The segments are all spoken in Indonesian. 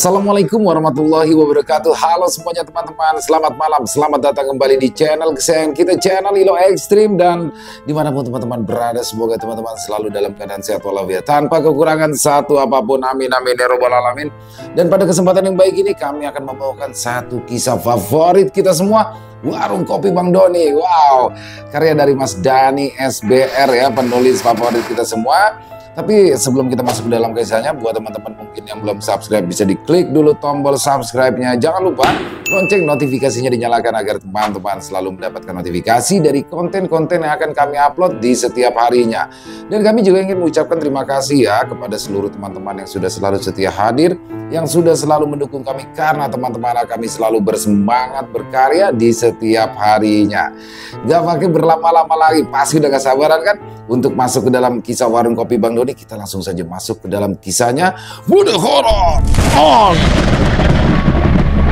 Assalamualaikum warahmatullahi wabarakatuh. Halo semuanya teman-teman, selamat malam, selamat datang kembali di channel kesayangan kita, channel Ilo Ekstrim. Dan dimanapun teman-teman berada, semoga teman-teman selalu dalam keadaan sehat walafiat, tanpa kekurangan satu apapun, amin amin ya robbal alamin. Dan pada kesempatan yang baik ini kami akan membawakan satu kisah favorit kita semua, Warung Kopi Bang Doni. Wow, karya dari Mas Dhani SBR ya, penulis favorit kita semua. Tapi sebelum kita masuk ke dalam kisahnya, buat teman-teman mungkin yang belum subscribe, bisa diklik dulu tombol subscribe-nya. Jangan lupa lonceng notifikasinya dinyalakan agar teman-teman selalu mendapatkan notifikasi dari konten-konten yang akan kami upload di setiap harinya. Dan kami juga ingin mengucapkan terima kasih ya kepada seluruh teman-teman yang sudah selalu setia hadir, yang sudah selalu mendukung kami, karena teman-teman kami selalu bersemangat berkarya di setiap harinya. Gak pakai berlama-lama lagi, pasti udah gak sabaran kan untuk masuk ke dalam kisah Warung Kopi Bang Doni. Kita langsung saja masuk ke dalam kisahnya. Bude horor on.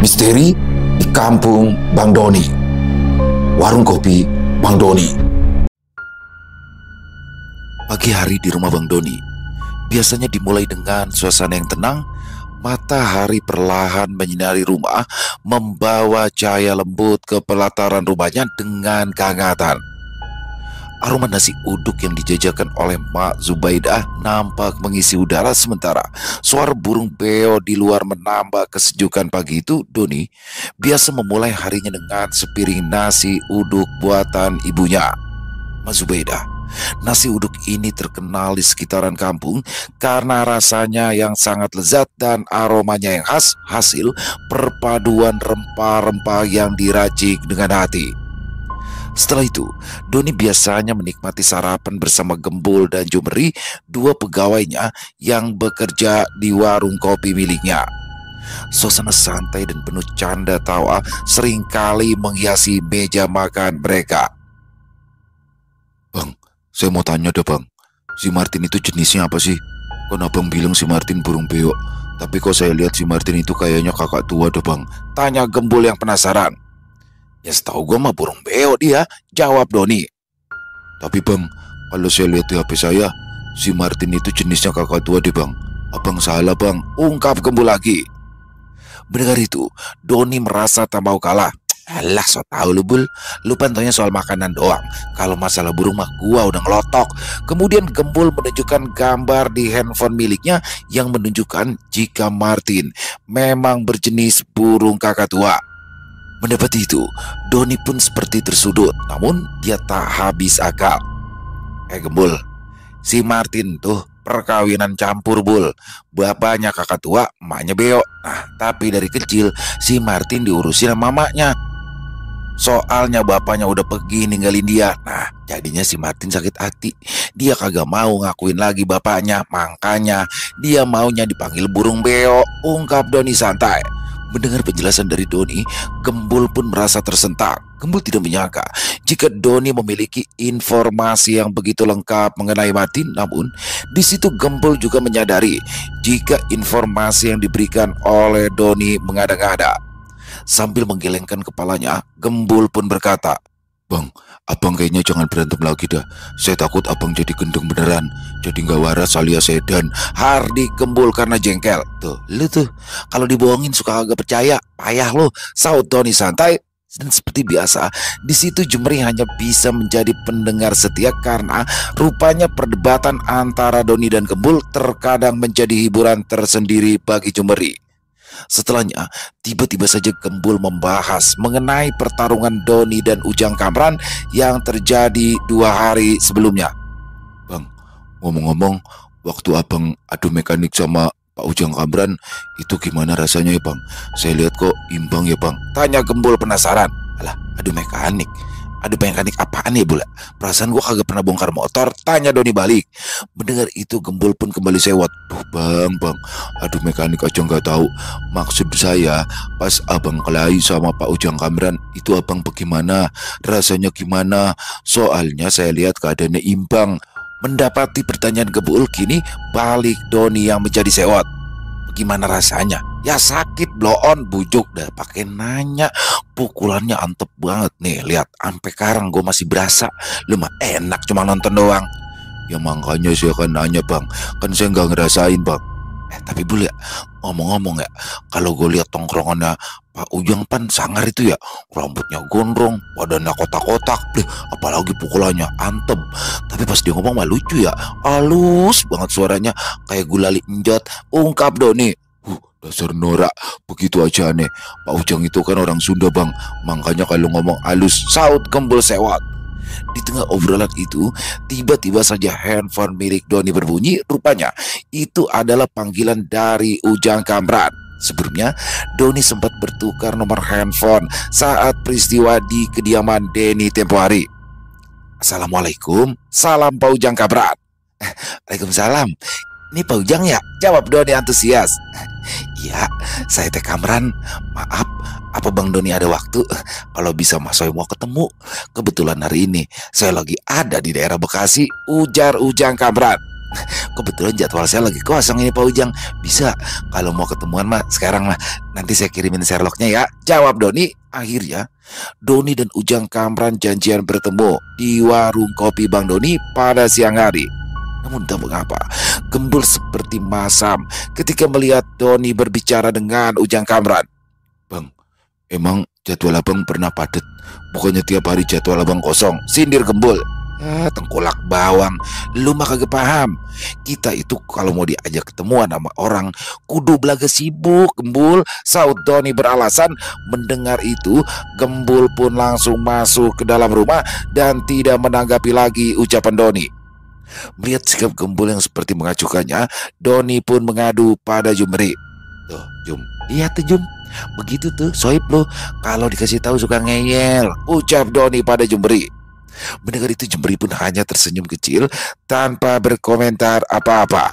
Misteri di kampung Bang Doni. Warung Kopi Bang Doni. Pagi hari di rumah Bang Doni biasanya dimulai dengan suasana yang tenang. Matahari perlahan menyinari rumah, membawa cahaya lembut ke pelataran rumahnya dengan kehangatan. Aroma nasi uduk yang dijajakan oleh Mak Zubaidah nampak mengisi udara, sementara suara burung beo di luar menambah kesejukan pagi itu. Doni biasa memulai harinya dengan sepiring nasi uduk buatan ibunya, Mak Zubaidah. Nasi uduk ini terkenal di sekitaran kampung karena rasanya yang sangat lezat dan aromanya yang khas, hasil perpaduan rempah-rempah yang diracik dengan hati. Setelah itu, Doni biasanya menikmati sarapan bersama Gembul dan Jumeri, dua pegawainya yang bekerja di warung kopi miliknya. Suasana santai dan penuh canda tawa seringkali menghiasi meja makan mereka. Bang, saya mau tanya deh bang, si Martin itu jenisnya apa sih? Kan abang bilang si Martin burung beo, tapi kok saya lihat si Martin itu kayaknya kakak tua deh bang, tanya Gembul yang penasaran. Ya setahu gue mah burung beo dia, jawab Doni. Tapi bang, kalau saya lihat di HP saya, si Martin itu jenisnya kakak tua deh bang. Abang salah bang, ungkap Gembul lagi. Mendengar itu, Doni merasa tak mau kalah. Alah, so tau lu Bul, lu pantaunya soal makanan doang. Kalau masalah burung mah gua udah ngelotok. Kemudian Gembul menunjukkan gambar di handphone miliknya yang menunjukkan jika Martin memang berjenis burung kakak tua. Mendapat itu, Doni pun seperti tersudut, namun dia tak habis akal. Gembul, si Martin tuh perkawinan campur Bul. Bapaknya kakak tua, emaknya beo. Nah, tapi dari kecil si Martin diurusin sama mamanya. Soalnya bapaknya udah pergi ninggalin dia. Nah, jadinya si Martin sakit hati. Dia kagak mau ngakuin lagi bapaknya, makanya dia maunya dipanggil burung beo, ungkap Doni santai. Mendengar penjelasan dari Doni, Gembul pun merasa tersentak. Gembul tidak menyangka jika Doni memiliki informasi yang begitu lengkap mengenai Martin. Namun, di situ Gembul juga menyadari jika informasi yang diberikan oleh Doni mengada-ngada. Sambil menggelengkan kepalanya, Gembul pun berkata, Bang, abang kayaknya jangan berantem lagi dah. Saya takut abang jadi gendeng beneran, jadi nggak waras alias sedan. Hardi Gembul karena jengkel. Tuh, lu tuh kalau dibohongin suka agak percaya. Payah lo, saut Doni santai. Dan seperti biasa, di situ Jumeri hanya bisa menjadi pendengar setia karena rupanya perdebatan antara Doni dan Gembul terkadang menjadi hiburan tersendiri bagi Jumeri. Setelahnya, tiba-tiba saja Gembul membahas mengenai pertarungan Doni dan Ujang Kamran yang terjadi 2 hari sebelumnya. Bang, ngomong-ngomong, waktu abang adu mekanik sama Pak Ujang Kamran, itu gimana rasanya ya bang? Saya lihat kok imbang ya bang, tanya Gembul penasaran. Alah, adu mekanik? Adu mekanik apaan ya Bula? Perasaan gua kagak pernah bongkar motor, tanya Doni balik. Mendengar itu Gembul pun kembali sewot. Bang, adu mekanik aja nggak tahu. Maksud saya, pas abang kelahi sama Pak Ujang Kamran, itu abang bagaimana? Rasanya gimana? Soalnya saya lihat keadaannya imbang. Mendapati pertanyaan Gembul, kini balik Doni yang menjadi sewot. Gimana rasanya? Ya sakit bloon, bujuk dah pakai nanya. Pukulannya antep banget nih, lihat sampai sekarang gue masih berasa. Lu mah enak cuma nonton doang. Ya makanya saya kan nanya bang, kan saya nggak ngerasain bang. Tapi boleh ngomong-ngomong ya, kalau gue lihat tongkrongannya Pak Ujang pan sangar itu ya, rambutnya gondrong, badannya kotak-kotak, deh, apalagi pukulannya antem. Tapi pas dia ngomong mah lucu ya, halus banget suaranya, kayak gulali enjot. Ungkap Doni. Dasar norak, begitu aja aneh. Pak Ujang itu kan orang Sunda bang, makanya kalau ngomong halus, saut gembul sewot. Di tengah obrolan itu, tiba-tiba saja handphone milik Doni berbunyi. Rupanya itu adalah panggilan dari Ujang Kamran. Sebelumnya, Doni sempat bertukar nomor handphone saat peristiwa di kediaman Denny tempo hari. Assalamualaikum, salam Pak Ujang Kamran. Waalaikumsalam. Ini Pak Ujang ya? Jawab Doni antusias. Iya, saya Teh Kamran. Maaf, apa Bang Doni ada waktu? Kalau bisa Mas Soy mau ketemu. Kebetulan hari ini saya lagi ada di daerah Bekasi, ujar Ujang Kamran. Kebetulan jadwal saya lagi kosong ini Pak Ujang. Bisa kalau mau ketemuan mah sekarang mah. Nanti saya kirimin Sherlocknya ya. Jawab Doni. Akhirnya Doni dan Ujang Kamran janjian bertemu di warung kopi Bang Doni pada siang hari. Namun tak mengapa, Gembul seperti masam ketika melihat Doni berbicara dengan Ujang Kamran. Bang, emang jadwal abang pernah padat? Bukannya tiap hari jadwal abang kosong, sindir Gembul. Tengkolak bawang, lu mah kagak paham. Kita itu kalau mau diajak ketemuan sama orang, kudu belaga sibuk, Gembul, saut Doni beralasan. Mendengar itu, Gembul pun langsung masuk ke dalam rumah dan tidak menanggapi lagi ucapan Doni. Melihat sikap Gembul yang seperti mengacuhkannya, Doni pun mengadu pada Jumri. Tuh, Jum, lihat tuh Jum, begitu tuh Soib lo, kalau dikasih tahu suka ngeyel, ucap Doni pada Jumri. Mendengar itu Jumri pun hanya tersenyum kecil tanpa berkomentar apa-apa.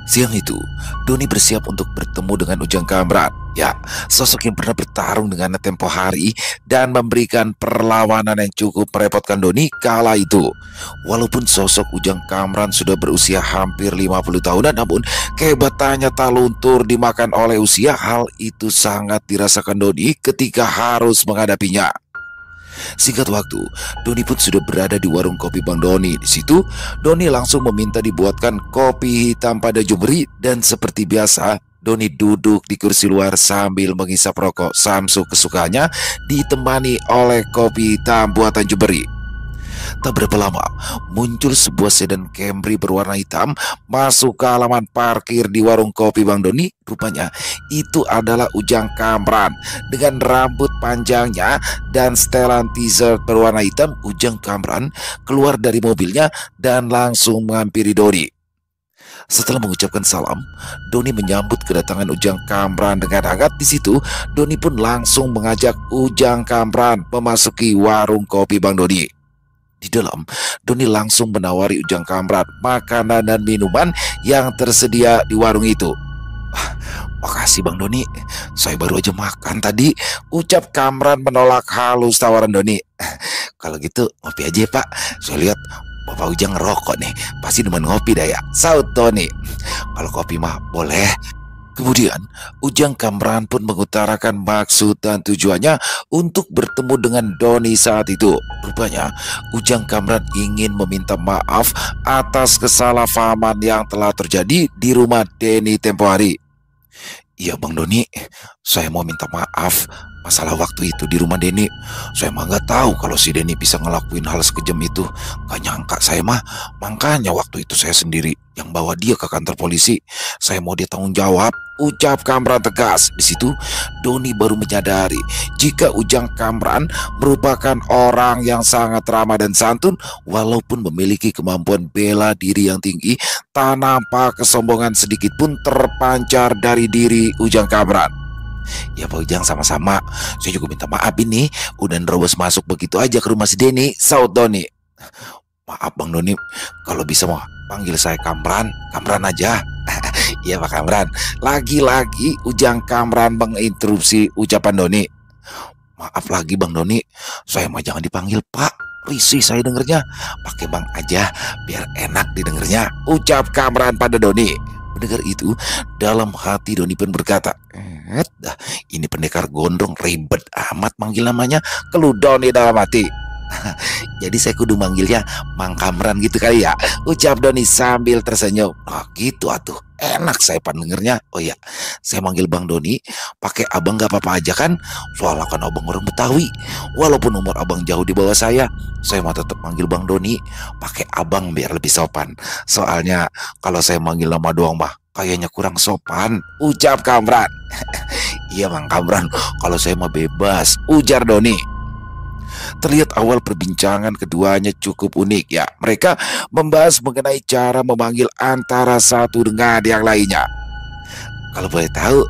Siang itu, Doni bersiap untuk bertemu dengan Ujang Kamran. Ya, sosok yang pernah bertarung dengan tempo hari dan memberikan perlawanan yang cukup merepotkan Doni kala itu. Walaupun sosok Ujang Kamran sudah berusia hampir 50 tahunan, namun kehebatannya tak luntur dimakan oleh usia. Hal itu sangat dirasakan Doni ketika harus menghadapinya. Singkat waktu, Doni pun sudah berada di warung kopi Bang Doni. Di situ, Doni langsung meminta dibuatkan kopi hitam pada Jumri dan seperti biasa, Doni duduk di kursi luar sambil menghisap rokok Samsu kesukaannya ditemani oleh kopi hitam buatan Jumri. Tak berapa lama, muncul sebuah sedan Camry berwarna hitam masuk ke halaman parkir di warung kopi Bang Doni. Rupanya itu adalah Ujang Kamran. Dengan rambut panjangnya dan setelan t-shirt berwarna hitam, Ujang Kamran keluar dari mobilnya dan langsung menghampiri Doni. Setelah mengucapkan salam, Doni menyambut kedatangan Ujang Kamran dengan hangat. Di situ, Doni pun langsung mengajak Ujang Kamran memasuki warung kopi Bang Doni. Di dalam, Doni langsung menawari Ujang Kamran makanan dan minuman yang tersedia di warung itu. Makasih Bang Doni, saya baru aja makan tadi, ucap Kamran menolak halus tawaran Doni. Kalau gitu ngopi aja Pak, saya lihat Bapak Ujang ngerokok nih, pasti demen ngopi dah ya, saut Doni. Kalau kopi mah boleh. Kemudian Ujang Kamran pun mengutarakan maksud dan tujuannya untuk bertemu dengan Doni saat itu. Rupanya Ujang Kamran ingin meminta maaf atas kesalahpahaman yang telah terjadi di rumah Denny tempo hari. Iya Bang Doni, saya mau minta maaf masalah waktu itu di rumah Denny. Saya mah nggak tahu kalau si Denny bisa ngelakuin hal sekejam itu. Gak nyangka saya mah, makanya waktu itu saya sendiri yang bawa dia ke kantor polisi. Saya mau dia tanggung jawab, ucap Kamran tegas. Di situ Doni baru menyadari jika Ujang Kamran merupakan orang yang sangat ramah dan santun. Walaupun memiliki kemampuan bela diri yang tinggi, tak nampak kesombongan sedikit pun terpancar dari diri Ujang Kamran. Ya Pak Ujang, sama-sama. Saya juga minta maaf ini udah nerobos masuk begitu aja ke rumah si Denny, saut Doni. Maaf Bang Doni, kalau bisa mau panggil saya Kamran, Kamran aja. Iya Pak Kamran. Lagi-lagi Ujang Kamran menginterupsi ucapan Doni. Maaf lagi Bang Doni, saya mah jangan dipanggil Pak, risih saya dengernya. Pakai Bang aja, biar enak didengernya, ucap Kamran pada Doni. Mendengar itu, dalam hati Doni pun berkata, dah, ini pendekar gondrong ribet amat manggil namanya, keluh Doni dalam hati. Jadi saya kudu manggilnya Mang Kamran gitu kali ya, ucap Doni sambil tersenyum. Nah gitu atuh, enak saya pendengernya. Oh ya, saya manggil Bang Doni pakai abang gak apa-apa aja kan? Soalnya kan abang orang Betawi. Walaupun umur abang jauh di bawah saya mah tetap manggil Bang Doni pakai abang biar lebih sopan. Soalnya kalau saya manggil nama doang mah kayaknya kurang sopan, ucap Kamran. Iya Mang Kamran, kalau saya mah bebas, ujar Doni. Terlihat awal perbincangan keduanya cukup unik ya. Mereka membahas mengenai cara memanggil antara satu dengan yang lainnya. Kalau boleh tahu,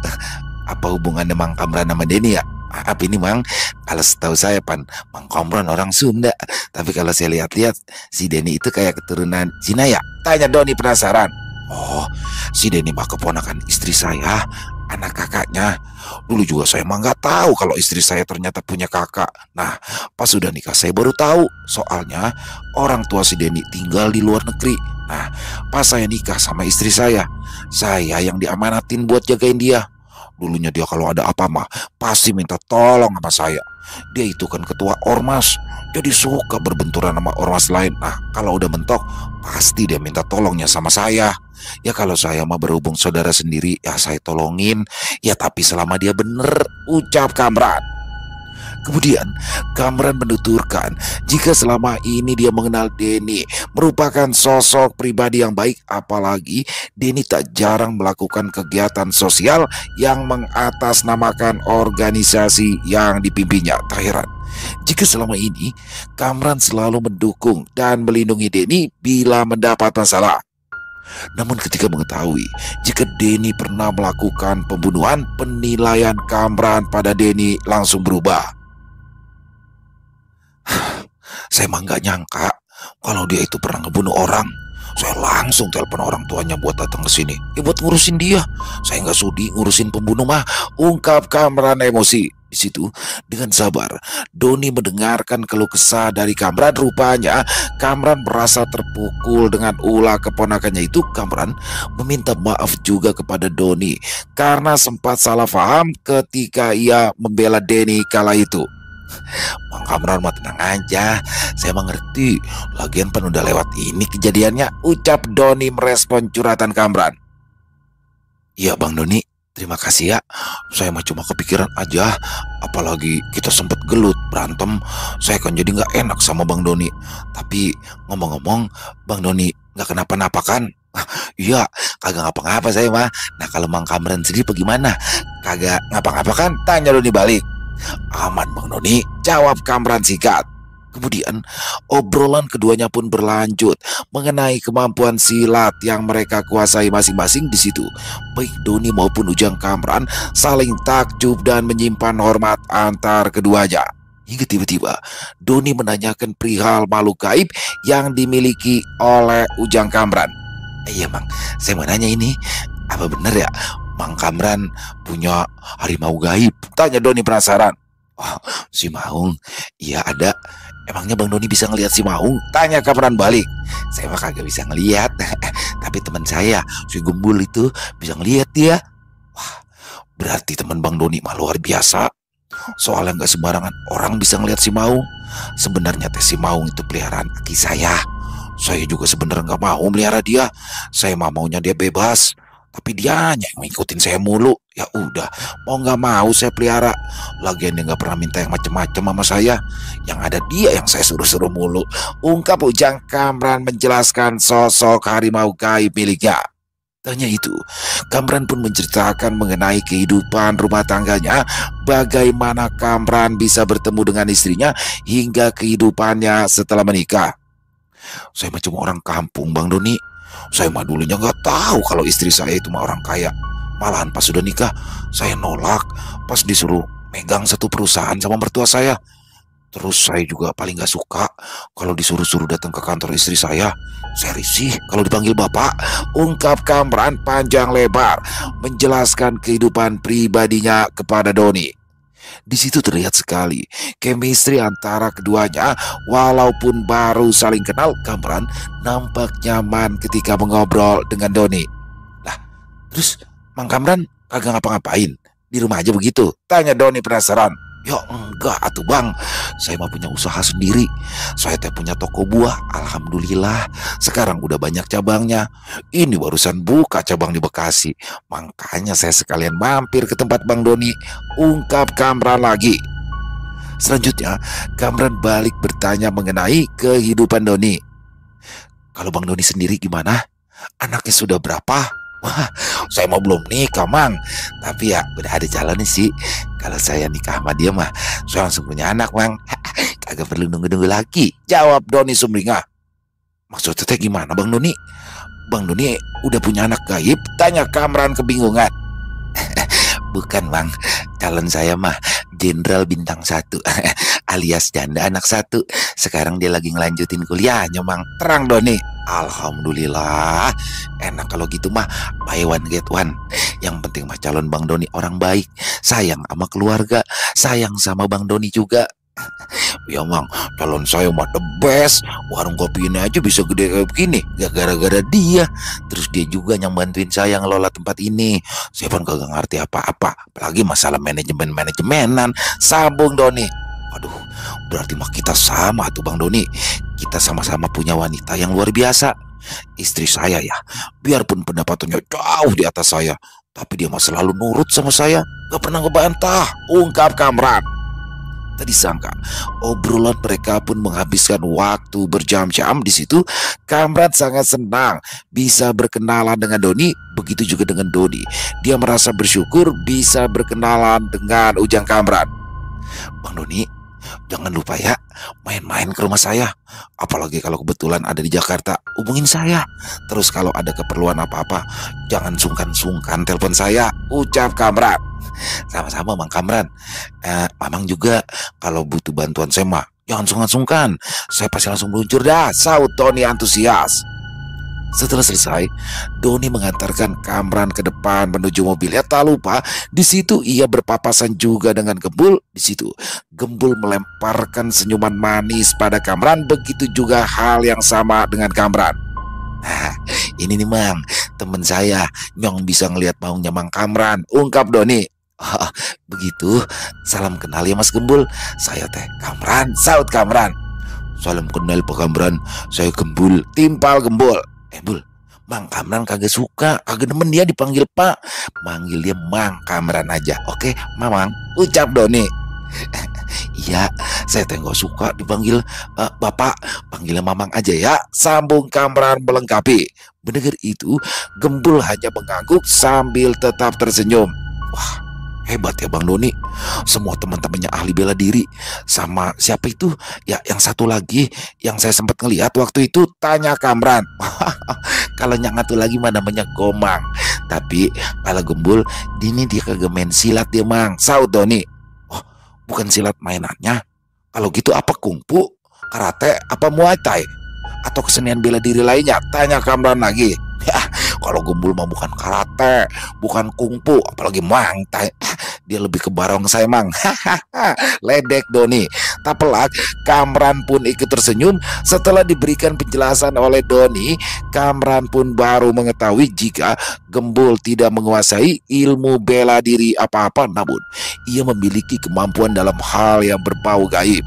apa hubungannya Mang Kamran sama Denny ya? Apa ini Mang? Kalau setahu saya Mang Kamran orang Sunda. Tapi kalau saya lihat-lihat, si Denny itu kayak keturunan Cina ya? Tanya Doni penasaran. Oh, si Denny mah keponakan istri saya, anak kakaknya. Dulu juga saya mah nggak tahu kalau istri saya ternyata punya kakak. Nah, pas sudah nikah saya baru tahu. Soalnya orang tua si Denny tinggal di luar negeri. Nah, pas saya nikah sama istri saya yang diamanatin buat jagain dia. Dulunya dia kalau ada apa mah pasti minta tolong sama saya. Dia itu kan ketua ormas, jadi suka berbenturan sama ormas lain. Nah, kalau udah mentok pasti dia minta tolongnya sama saya. Ya kalau saya mah berhubung saudara sendiri, ya saya tolongin. Ya tapi selama dia bener, ucap Kamran. Kemudian Kamran menuturkan jika selama ini dia mengenal Denny merupakan sosok pribadi yang baik, apalagi Denny tak jarang melakukan kegiatan sosial yang mengatasnamakan organisasi yang dipimpinnya. Tak heran jika selama ini Kamran selalu mendukung dan melindungi Denny bila mendapat masalah. Namun ketika mengetahui jika Denny pernah melakukan pembunuhan, penilaian Kamran pada Denny langsung berubah. Saya mah nggak nyangka kalau dia itu pernah ngebunuh orang. Saya langsung telepon orang tuanya buat datang ke sini. Ya buat ngurusin dia. Saya nggak sudi ngurusin pembunuh mah, ungkap Kamran emosi. Di situ dengan sabar Doni mendengarkan keluh kesah dari Kamran. Rupanya Kamran merasa terpukul dengan ulah keponakannya itu. Kamran meminta maaf juga kepada Doni karena sempat salah paham ketika ia membela Denny kala itu. Bang Kamran mah tenang aja, saya mengerti. Lagian pan udah lewat ini kejadiannya, ucap Doni merespon curhatan Kamran. Iya Bang Doni, terima kasih ya. Saya mah cuma kepikiran aja, apalagi kita sempet gelut berantem. Saya kan jadi nggak enak sama Bang Doni. Tapi ngomong-ngomong, Bang Doni nggak kenapa-napa kan? Iya, kagak ngapa-ngapa saya mah. Nah kalau Bang Kamran sendiri bagaimana? Kagak ngapa-ngapa kan? Tanya Doni balik. Aman Bang Doni, jawab Kamran singkat. Kemudian obrolan keduanya pun berlanjut mengenai kemampuan silat yang mereka kuasai masing-masing. Di situ baik Doni maupun Ujang Kamran saling takjub dan menyimpan hormat antar keduanya. Hingga tiba-tiba Doni menanyakan perihal makhluk gaib yang dimiliki oleh Ujang Kamran. Iya Bang, saya mau nanya ini, apa benar ya Mang Kamran punya harimau gaib? Tanya Doni penasaran. Oh, si Maung? Iya ada. Emangnya Bang Doni bisa ngelihat si Maung? Tanya Kamran balik. Saya mah kagak bisa ngelihat. Tapi teman saya, si Gembul itu bisa ngelihat dia. Wah, berarti teman Bang Doni mah luar biasa. Soalnya nggak sembarangan orang bisa ngelihat si Maung. Sebenarnya teh si Maung itu peliharaan kaki saya. Saya juga sebenarnya nggak mau melihara dia. Saya mah maunya dia bebas. Tapi dianya yang ngikutin saya mulu. Ya udah, mau nggak mau saya pelihara. Lagian dia nggak pernah minta yang macem-macem sama saya. Yang ada dia yang saya suruh-suruh mulu, ungkap Ujang Kamran menjelaskan sosok harimau gaib miliknya. Tanya itu, Kamran pun menceritakan mengenai kehidupan rumah tangganya, bagaimana Kamran bisa bertemu dengan istrinya, hingga kehidupannya setelah menikah. Saya mah cuma orang kampung Bang Doni. Saya mah dulunya nggak tahu kalau istri saya itu mah orang kaya. Malahan pas sudah nikah, saya nolak pas disuruh megang satu perusahaan sama mertua saya. Terus saya juga paling nggak suka kalau disuruh-suruh datang ke kantor istri saya. Saya risih kalau dipanggil bapak, ungkap Kamran panjang lebar menjelaskan kehidupan pribadinya kepada Doni. Di situ terlihat sekali chemistry antara keduanya. Walaupun baru saling kenal, Kamran nampak nyaman ketika mengobrol dengan Doni. Lah, terus Mang Kamran kagak ngapa-ngapain? Di rumah aja begitu? Tanya Doni penasaran. Ya enggak atuh bang, saya mah punya usaha sendiri. Saya teh punya toko buah, alhamdulillah. Sekarang udah banyak cabangnya. Ini barusan buka cabang di Bekasi. Makanya saya sekalian mampir ke tempat Bang Doni. Ungkap Kamran lagi. Selanjutnya, Kamran balik bertanya mengenai kehidupan Doni. Kalau Bang Doni sendiri gimana? Anaknya sudah berapa? Wah, saya mau belum nikah, Mang. Tapi ya udah ada jalannya sih. Kalau saya nikah sama dia mah, saya langsung punya anak, Mang. Kagak perlu nunggu-nunggu lagi. Jawab Doni Sumringah. Maksudnya teh gimana, Bang Doni? Bang Doni udah punya anak gaib? Tanya Kamran kebingungan. Bukan bang, calon saya mah Jenderal Bintang 1 alias janda anak 1. Sekarang dia lagi ngelanjutin kuliahnya mang. Terang Doni. Alhamdulillah. Enak kalau gitu mah, buy one get one. Yang penting mah calon Bang Doni orang baik, sayang sama keluarga, sayang sama Bang Doni juga. Ya mang, calon saya mah the best. Warung kopi ini aja bisa gede kayak begini gak gara-gara dia. Terus dia juga yang bantuin saya ngelola tempat ini. Saya pun kagak ngerti apa-apa, apalagi masalah manajemenan. Sambung Doni. Aduh, berarti mah kita sama tuh Bang Doni. Kita sama-sama punya wanita yang luar biasa. Istri saya ya, biarpun pendapatannya jauh di atas saya, tapi dia mah selalu nurut sama saya, gak pernah ngebantah. Ungkap Kamran. Tadi sangka obrolan mereka pun menghabiskan waktu berjam-jam di situ. Kamran sangat senang bisa berkenalan dengan Doni, begitu juga dengan Doni. Dia merasa bersyukur bisa berkenalan dengan Ujang Kamran. Bang Doni, jangan lupa ya main-main ke rumah saya. Apalagi kalau kebetulan ada di Jakarta, hubungin saya. Terus kalau ada keperluan apa-apa, jangan sungkan-sungkan telepon saya. Ucap Kamran. Sama-sama Mang Kamran. Mamang juga kalau butuh bantuan saya mah jangan sungkan-sungkan. Saya pasti langsung meluncur dah. Saut Doni antusias. Setelah selesai, Doni mengantarkan Kamran ke depan menuju mobil. Ya tak lupa, di situ ia berpapasan juga dengan Gembul. Di situ Gembul melemparkan senyuman manis pada Kamran. Begitu juga hal yang sama dengan Kamran. Nah, ini nih Mang, temen saya Nyong bisa ngelihat maunya Mang Kamran. Ungkap Doni. Oh, begitu. Salam kenal ya Mas Gembul. Saya teh Kamran. Saut Kamran. Salam kenal Pak Kamran. Saya Gembul. Timpal Gembul. Bul, Mang Kamran kagak suka, kagak demen dia dipanggil Pak. Manggil dia Mang Kamran aja. Oke, Mamang. Ucap Doni. Iya, saya teh gak suka dipanggil Bapak. Panggilnya Mamang aja ya. Sambung Kamran melengkapi. Mendengar itu, Gembul hanya mengangguk sambil tetap tersenyum. Wah, hebat ya Bang Doni. Semua teman-temannya ahli bela diri. Sama siapa itu? Ya yang satu lagi yang saya sempat ngelihat waktu itu, tanya Kamran. Kalau yang satu lagi mah namanya Gomang. Tapi kalau Gembul, ini dia kagak main silat dia Mang. Saut Doni. Oh, bukan silat mainannya. Kalau gitu apa kungfu, karate, apa muay thai, atau kesenian bela diri lainnya? Tanya Kamran lagi. Ya, kalau Gembul mah bukan karate, bukan kungfu, apalagi muay thai. Dia lebih ke barongsai Mang. Ledek Doni. Tak pelak, Kamran pun ikut tersenyum. Setelah diberikan penjelasan oleh Doni, Kamran pun baru mengetahui jika Gembul tidak menguasai ilmu bela diri apa-apa, namun ia memiliki kemampuan dalam hal yang berbau gaib.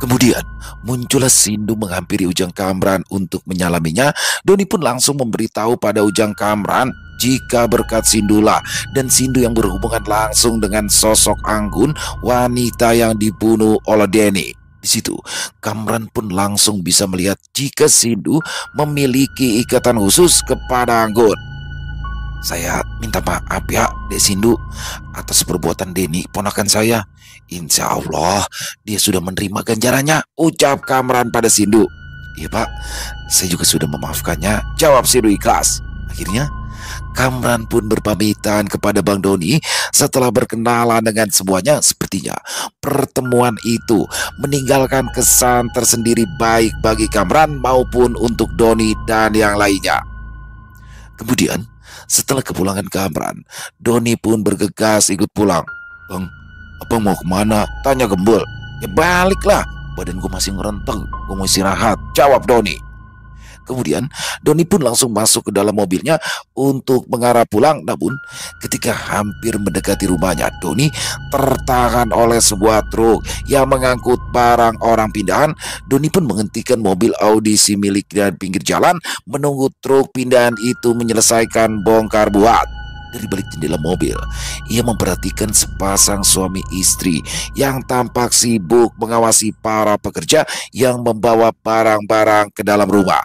Kemudian muncullah Sindu menghampiri Ujang Kamran untuk menyalaminya. Doni pun langsung memberitahu pada Ujang Kamran jika berkat Sindulah dan Sindu yang berhubungan langsung dengan sosok Anggun, wanita yang dibunuh oleh Denny. Di situ Kamran pun langsung bisa melihat jika Sindu memiliki ikatan khusus kepada Anggun. Saya minta maaf ya Dek Sindu atas perbuatan Denny ponakan saya. Insya Allah dia sudah menerima ganjarannya. Ucap Kamran pada Sindu. Iya Pak, saya juga sudah memaafkannya. Jawab Sindu ikhlas. Akhirnya Kamran pun berpamitan kepada Bang Doni. Setelah berkenalan dengan semuanya, sepertinya pertemuan itu meninggalkan kesan tersendiri baik bagi Kamran maupun untuk Doni dan yang lainnya. Kemudian setelah kepulangan Kamran, Doni pun bergegas ikut pulang. Bang, apa mau kemana? Tanya Gembul. Ya baliklah, badan gue masih ngerentek, gue mau istirahat. Jawab Doni. Kemudian Doni pun langsung masuk ke dalam mobilnya untuk mengarah pulang. Namun ketika hampir mendekati rumahnya, Doni tertahan oleh sebuah truk yang mengangkut barang orang pindahan. Doni pun menghentikan mobil audisi miliknya di pinggir jalan, menunggu truk pindahan itu menyelesaikan bongkar muat. Dari balik jendela mobil, ia memperhatikan sepasang suami istri yang tampak sibuk mengawasi para pekerja yang membawa barang-barang ke dalam rumah.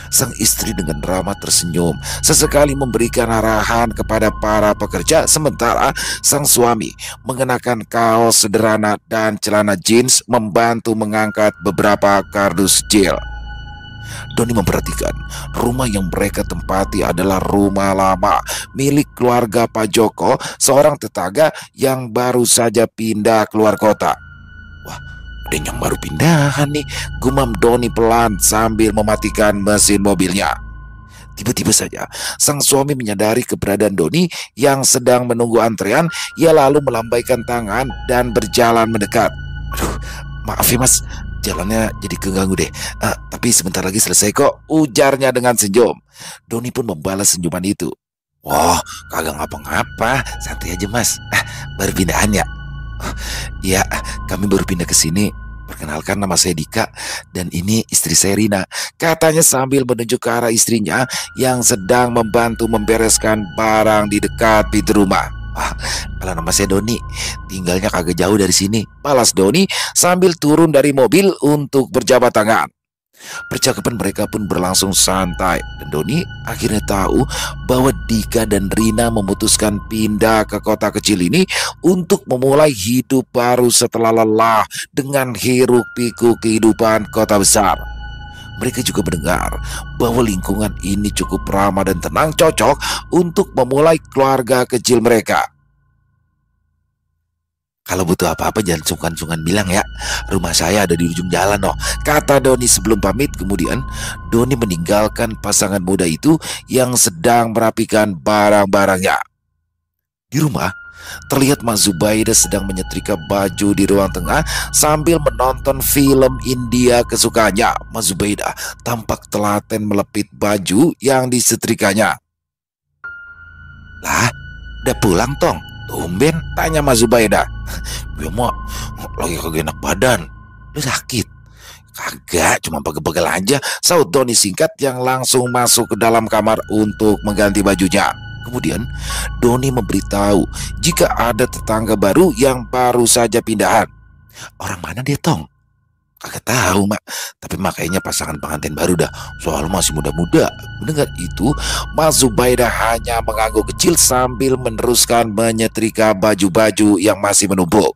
Sang istri dengan ramah tersenyum, sesekali memberikan arahan kepada para pekerja, sementara sang suami mengenakan kaos sederhana dan celana jeans membantu mengangkat beberapa kardus kecil. Doni memperhatikan rumah yang mereka tempati adalah rumah lama milik keluarga Pak Joko, seorang tetangga yang baru saja pindah keluar kota. Wah, ada yang baru pindahan nih, gumam Doni pelan sambil mematikan mesin mobilnya. Tiba-tiba saja sang suami menyadari keberadaan Doni yang sedang menunggu antrean. Ia lalu melambaikan tangan dan berjalan mendekat. Aduh, maaf ya mas, jalannya jadi keganggu deh. Tapi sebentar lagi selesai kok, ujarnya dengan senyum. Doni pun membalas senyuman itu. Wah, kagak ngapa-ngapa, santai aja mas. Baru pindahan ya? Ya, kami baru pindah ke sini. Perkenalkan, nama saya Dika dan ini istri saya Rina, katanya sambil menunjuk ke arah istrinya yang sedang membantu membereskan barang di dekat pintu rumah. Kalau nama saya Doni, tinggalnya kagak jauh dari sini, balas Doni sambil turun dari mobil untuk berjabat tangan. Percakapan mereka pun berlangsung santai dan Doni akhirnya tahu bahwa Dika dan Rina memutuskan pindah ke kota kecil ini untuk memulai hidup baru setelah lelah dengan hiruk-pikuk kehidupan kota besar. Mereka juga mendengar bahwa lingkungan ini cukup ramah dan tenang, cocok untuk memulai keluarga kecil mereka. Kalau butuh apa-apa jangan sungkan-sungkan bilang ya, rumah saya ada di ujung jalan loh, kata Doni sebelum pamit. Kemudian Doni meninggalkan pasangan muda itu yang sedang merapikan barang-barangnya. Di rumah terlihat Mak Zubaida sedang menyetrika baju di ruang tengah sambil menonton film India kesukaannya. Mak Zubaida tampak telaten melepit baju yang disetrikanya. Lah, udah pulang tong? Tumben, tanya Mak Zubaida. Ya mak, lagi kagak enak badan. Lu sakit? Kagak, cuma pegel-pegel aja, saut Doni singkat yang langsung masuk ke dalam kamar untuk mengganti bajunya. Kemudian Doni memberitahu jika ada tetangga baru yang baru saja pindahan. Orang mana dia tong? Kagak tahu mak, tapi makanya pasangan pengantin baru dah, soal masih muda-muda. Mendengar itu, Mak Zubaida hanya mengangguk kecil sambil meneruskan menyetrika baju-baju yang masih menumpuk.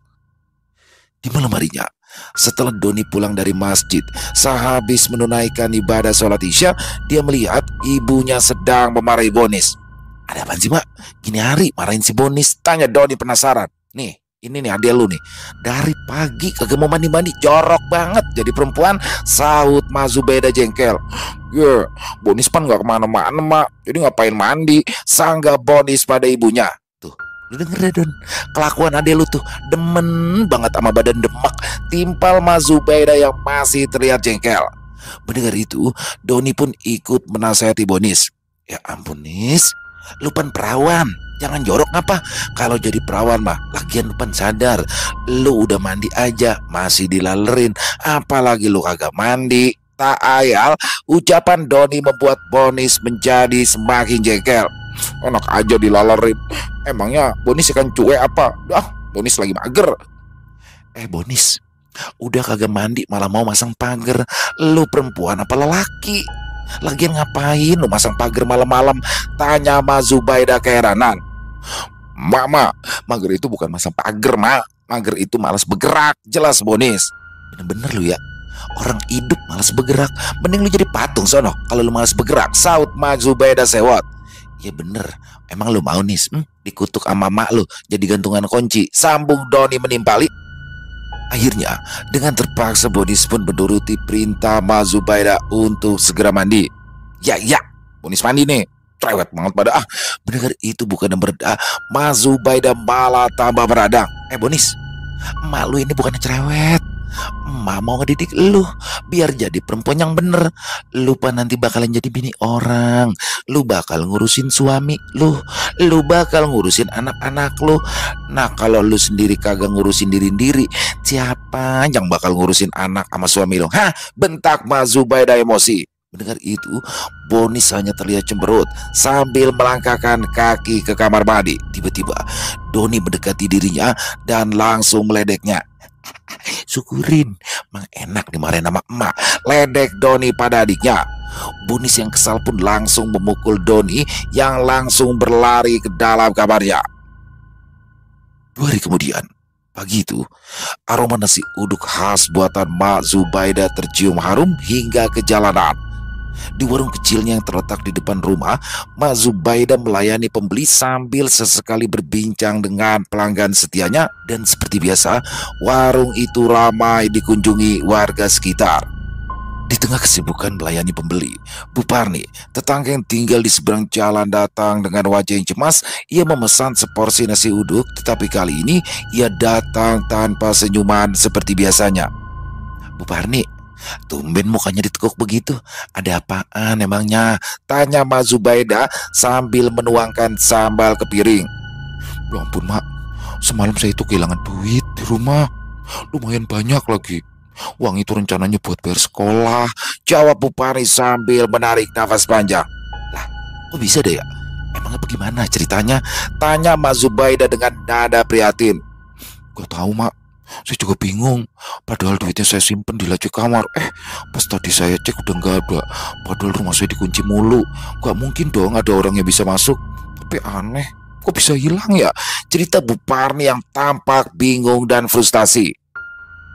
Di malam harinya, setelah Doni pulang dari masjid, sehabis menunaikan ibadah sholat isya, dia melihat ibunya sedang memarahi Bonis. Ada apaan sih mak? Gini hari marahin si Bonis, tanya Doni penasaran. Nih, ini nih adek lu nih, dari pagi kagak mau mandi-mandi, jorok banget jadi perempuan, saut Mak Zubaida jengkel. Ya, Bonis pan gak kemana-mana mak, jadi ngapain mandi, sanggah Bonis pada ibunya. Tuh, lu denger deh Don, kelakuan adek lu tuh demen banget sama badan demak, timpal Mak Zubaida yang masih terlihat jengkel. Mendengar itu, Doni pun ikut menasihati Bonis. Ya ampun Nis, lu pan perawan, jangan jorok ngapa? Kalau jadi perawan mah, lagian lu pan sadar, lu udah mandi aja masih dilalerin, apalagi lu kagak mandi. Tak ayal, ucapan Doni membuat Bonis menjadi semakin jengkel. Enak aja dilalerin, emangnya Bonis ikan cuek apa? Bonis lagi mager. Bonis, udah kagak mandi malah mau masang pagar. Lu perempuan apa lelaki? Lagian ngapain lu masang pagar malam-malam? Tanya Mak Zubaida keheranan. Mak, mager itu bukan masang pagar mak, mager itu malas bergerak, jelas Bonis. Bener-bener lu ya, orang hidup malas bergerak, mending lu jadi patung sono kalau lu malas bergerak, saut Mak Zubaida sewot. Ya bener, emang lu mau Nis, dikutuk sama mak lu jadi gantungan kunci, sambung Doni menimpali. Akhirnya dengan terpaksa Bonis pun menuruti perintah Mak Zubaida untuk segera mandi. Ya, Bonis mandi nih, cerewet banget pada. Mendengar itu bukan yang bereda, Mak Zubaida malah tambah beradang. Bonis, emak lu ini bukannya cerewet, emak mau ngedidik lu biar jadi perempuan yang bener. Lu nanti bakalan jadi bini orang, lu bakal ngurusin suami lu bakal ngurusin anak-anak lu. Nah kalau lu sendiri kagak ngurusin diri-diri, siapa yang bakal ngurusin anak sama suami lu? Hah? Bentak Mak Zubaida emosi. Mendengar itu, Bonis hanya terlihat cemberut sambil melangkahkan kaki ke kamar mandi. Tiba-tiba Doni mendekati dirinya dan langsung meledeknya. Syukurin, mang enak dimarahin sama emak. Ledek Doni pada adiknya. Bonis yang kesal pun langsung memukul Doni yang langsung berlari ke dalam kamarnya. 2 hari kemudian, pagi itu, aroma nasi uduk khas buatan Mak Zubaida tercium harum hingga ke jalanan. Di warung kecilnya yang terletak di depan rumah, Mak Zubaida melayani pembeli sambil sesekali berbincang dengan pelanggan setianya. Dan seperti biasa, warung itu ramai dikunjungi warga sekitar. Di tengah kesibukan melayani pembeli, Bu Parni, tetangga yang tinggal di seberang jalan, datang dengan wajah yang cemas. Ia memesan seporsi nasi uduk, tetapi kali ini ia datang tanpa senyuman seperti biasanya. Bu Parni, tumben mukanya ditekuk begitu. Ada apaan emangnya? Tanya Mak Zubaida sambil menuangkan sambal ke piring. Ya ampun Mak, semalam saya itu kehilangan duit di rumah. Lumayan banyak lagi. Uang itu rencananya buat bayar sekolah, jawab Bu Parni sambil menarik nafas panjang. Lah, kok bisa deh ya? Emangnya bagaimana ceritanya? Tanya Mak Zubaida dengan nada prihatin. Gak tahu Mak, saya juga bingung. Padahal duitnya saya simpen di laci kamar. Pas tadi saya cek udah gak ada. Padahal rumah saya dikunci mulu. Gak mungkin dong ada orang yang bisa masuk. Tapi aneh, kok bisa hilang ya? Cerita Bu Parni yang tampak bingung dan frustasi.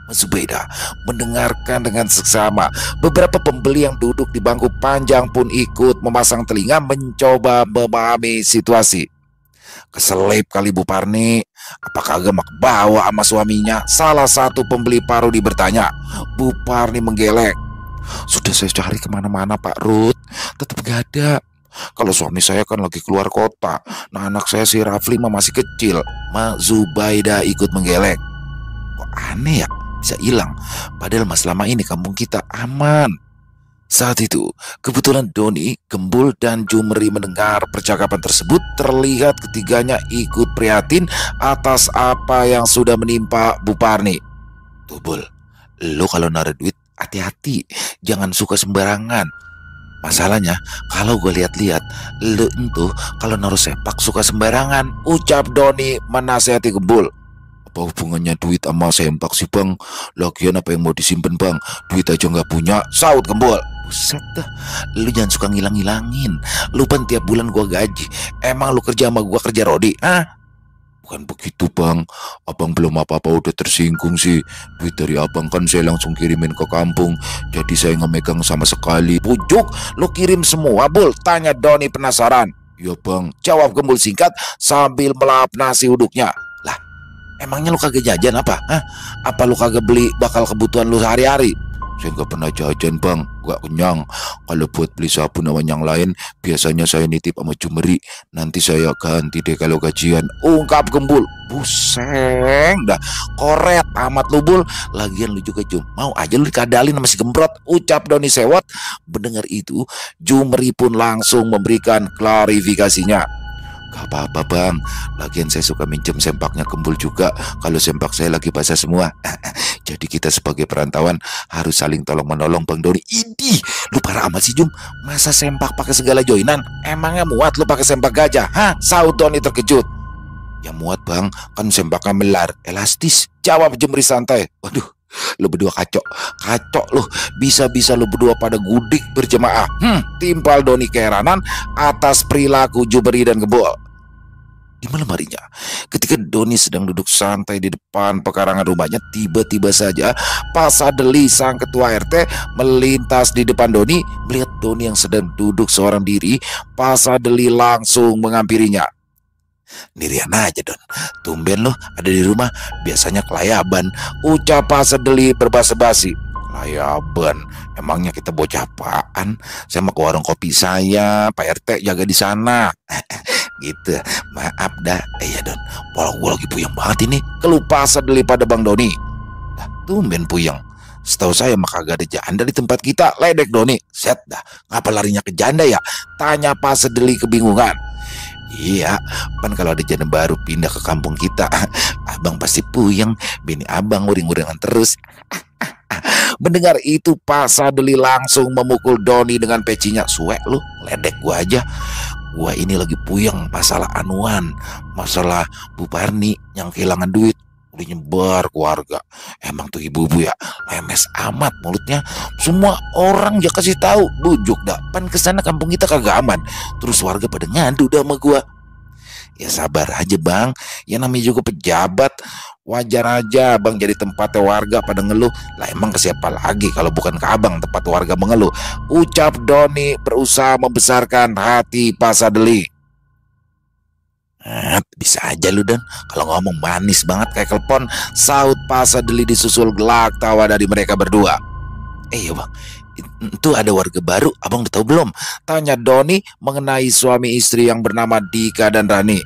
Mak Zubaida mendengarkan dengan seksama. Beberapa pembeli yang duduk di bangku panjang pun ikut memasang telinga mencoba memahami situasi. Keselip kali Bu Parni, apakah agak mak bawa sama suaminya? Salah satu pembeli parodi bertanya. Bu Parni menggeleng. Sudah saya cari kemana-mana Pak Rut, tetap gak ada. Kalau suami saya kan lagi keluar kota. Nah anak saya si Rafli masih kecil. Mak Zubaida ikut menggeleng. Kok aneh ya, bisa hilang. Padahal mas selama ini kampung kita aman. Saat itu, kebetulan Doni, Gembul, dan Jumeri mendengar percakapan tersebut. Terlihat ketiganya ikut prihatin atas apa yang sudah menimpa Bu Parni. Tuh Bul, lo kalau naruh duit hati-hati, jangan suka sembarangan. Masalahnya, kalau gue lihat-lihat, lo itu kalau naruh sepak suka sembarangan, ucap Doni menasihati Gembul. Apa hubungannya duit sama sempak sih bang? Lagian apa yang mau disimpan bang? Duit aja nggak punya, saut Gembul. Buset dah, lu jangan suka ngilang-ngilangin. Lu kan tiap bulan gua gaji. Emang lu kerja sama gua kerja rodi? Bukan begitu bang, abang belum apa-apa udah tersinggung sih. Duit dari abang kan saya langsung kirimin ke kampung, jadi saya nggak megang sama sekali. Bujuk, lu kirim semua Bul? Tanya Doni penasaran. Ya bang, jawab Gembul singkat sambil melap nasi uduknya. Lah, emangnya lu kagak jajan apa? Apa lu kagak beli bakal kebutuhan lu sehari-hari? Saya nggak pernah jajan bang, nggak kenyang. Kalau buat beli sabun sama yang lain, biasanya saya nitip sama Jumeri. Nanti saya ganti deh kalau gajian, ungkap Gembul. Buseng dah, koret amat lu Bul. Lagian lu juga Jum, mau aja lu dikadalin sama si Gembrot, ucap Doni sewot. Mendengar itu, Jumeri pun langsung memberikan klarifikasinya. Gak apa-apa bang, lagian saya suka minjem sempaknya Gembul juga kalau sempak saya lagi basah semua. Jadi kita sebagai perantauan harus saling tolong-menolong bang Doni. Idih, lu parah amat sih Jum. Masa sempak pakai segala joinan? Emangnya muat lu pakai sempak gajah? Saut Doni terkejut. Ya muat bang, kan sempaknya melar, elastis, jawab Jumeri santai. Waduh, lu berdua kacok lu. Bisa-bisa lu berdua pada gudik berjemaah. Timpal Doni keheranan atas perilaku Jumeri dan Gembul. Di malam harinya, ketika Doni sedang duduk santai di depan pekarangan rumahnya, tiba-tiba saja Pak Sadeli sang ketua RT melintas di depan Doni. Melihat Doni yang sedang duduk seorang diri, Pak Sadeli langsung menghampirinya. Nirian aja Don, tumben lo ada di rumah, biasanya kelayaban, ucap Pak Sadeli berbahasa basi. Kelayaban? Emangnya kita bocah apaan? Saya mau ke warung kopi saya, Pak RT jaga di sana. Gitu, maaf dah. Ya Don, pola gue lagi puyeng banget ini, keluh Pak Sadeli pada Bang Doni. Tumben puyeng, Setahu saya mah kagak ada janda di tempat kita, ledek Doni. Set dah, ngapa larinya ke janda ya? Tanya Pak Sadeli kebingungan. Iya, kan kalau ada janda baru pindah ke kampung kita, abang pasti puyeng, bini abang uring-uringan terus. Mendengar itu Pak Sadeli langsung memukul Doni dengan pecinya. Suek lu, ledek gua aja. Gua ini lagi puyeng masalah anuan, masalah Bu Parni yang kehilangan duit. Udah nyebar keluarga. Emang tuh ibu-ibu ya lemes amat mulutnya. Semua orang ya kasih tahu, bujuk dah. Pan kesana kampung kita kagak aman. Terus warga pada ngadu dah sama gua. Ya sabar aja bang, ya namanya juga pejabat. Wajar aja bang jadi tempatnya warga pada ngeluh. Lah emang ke siapa lagi kalau bukan ke abang tempat warga mengeluh, ucap Doni berusaha membesarkan hati Pak Sadeli. Bisa aja lu Dan, kalau ngomong manis banget kayak telepon, saut Pak Sadeli disusul gelak tawa dari mereka berdua. Iya bang, itu ada warga baru, abang udah tahu belum? Tanya Doni mengenai suami istri yang bernama Dika dan Rani.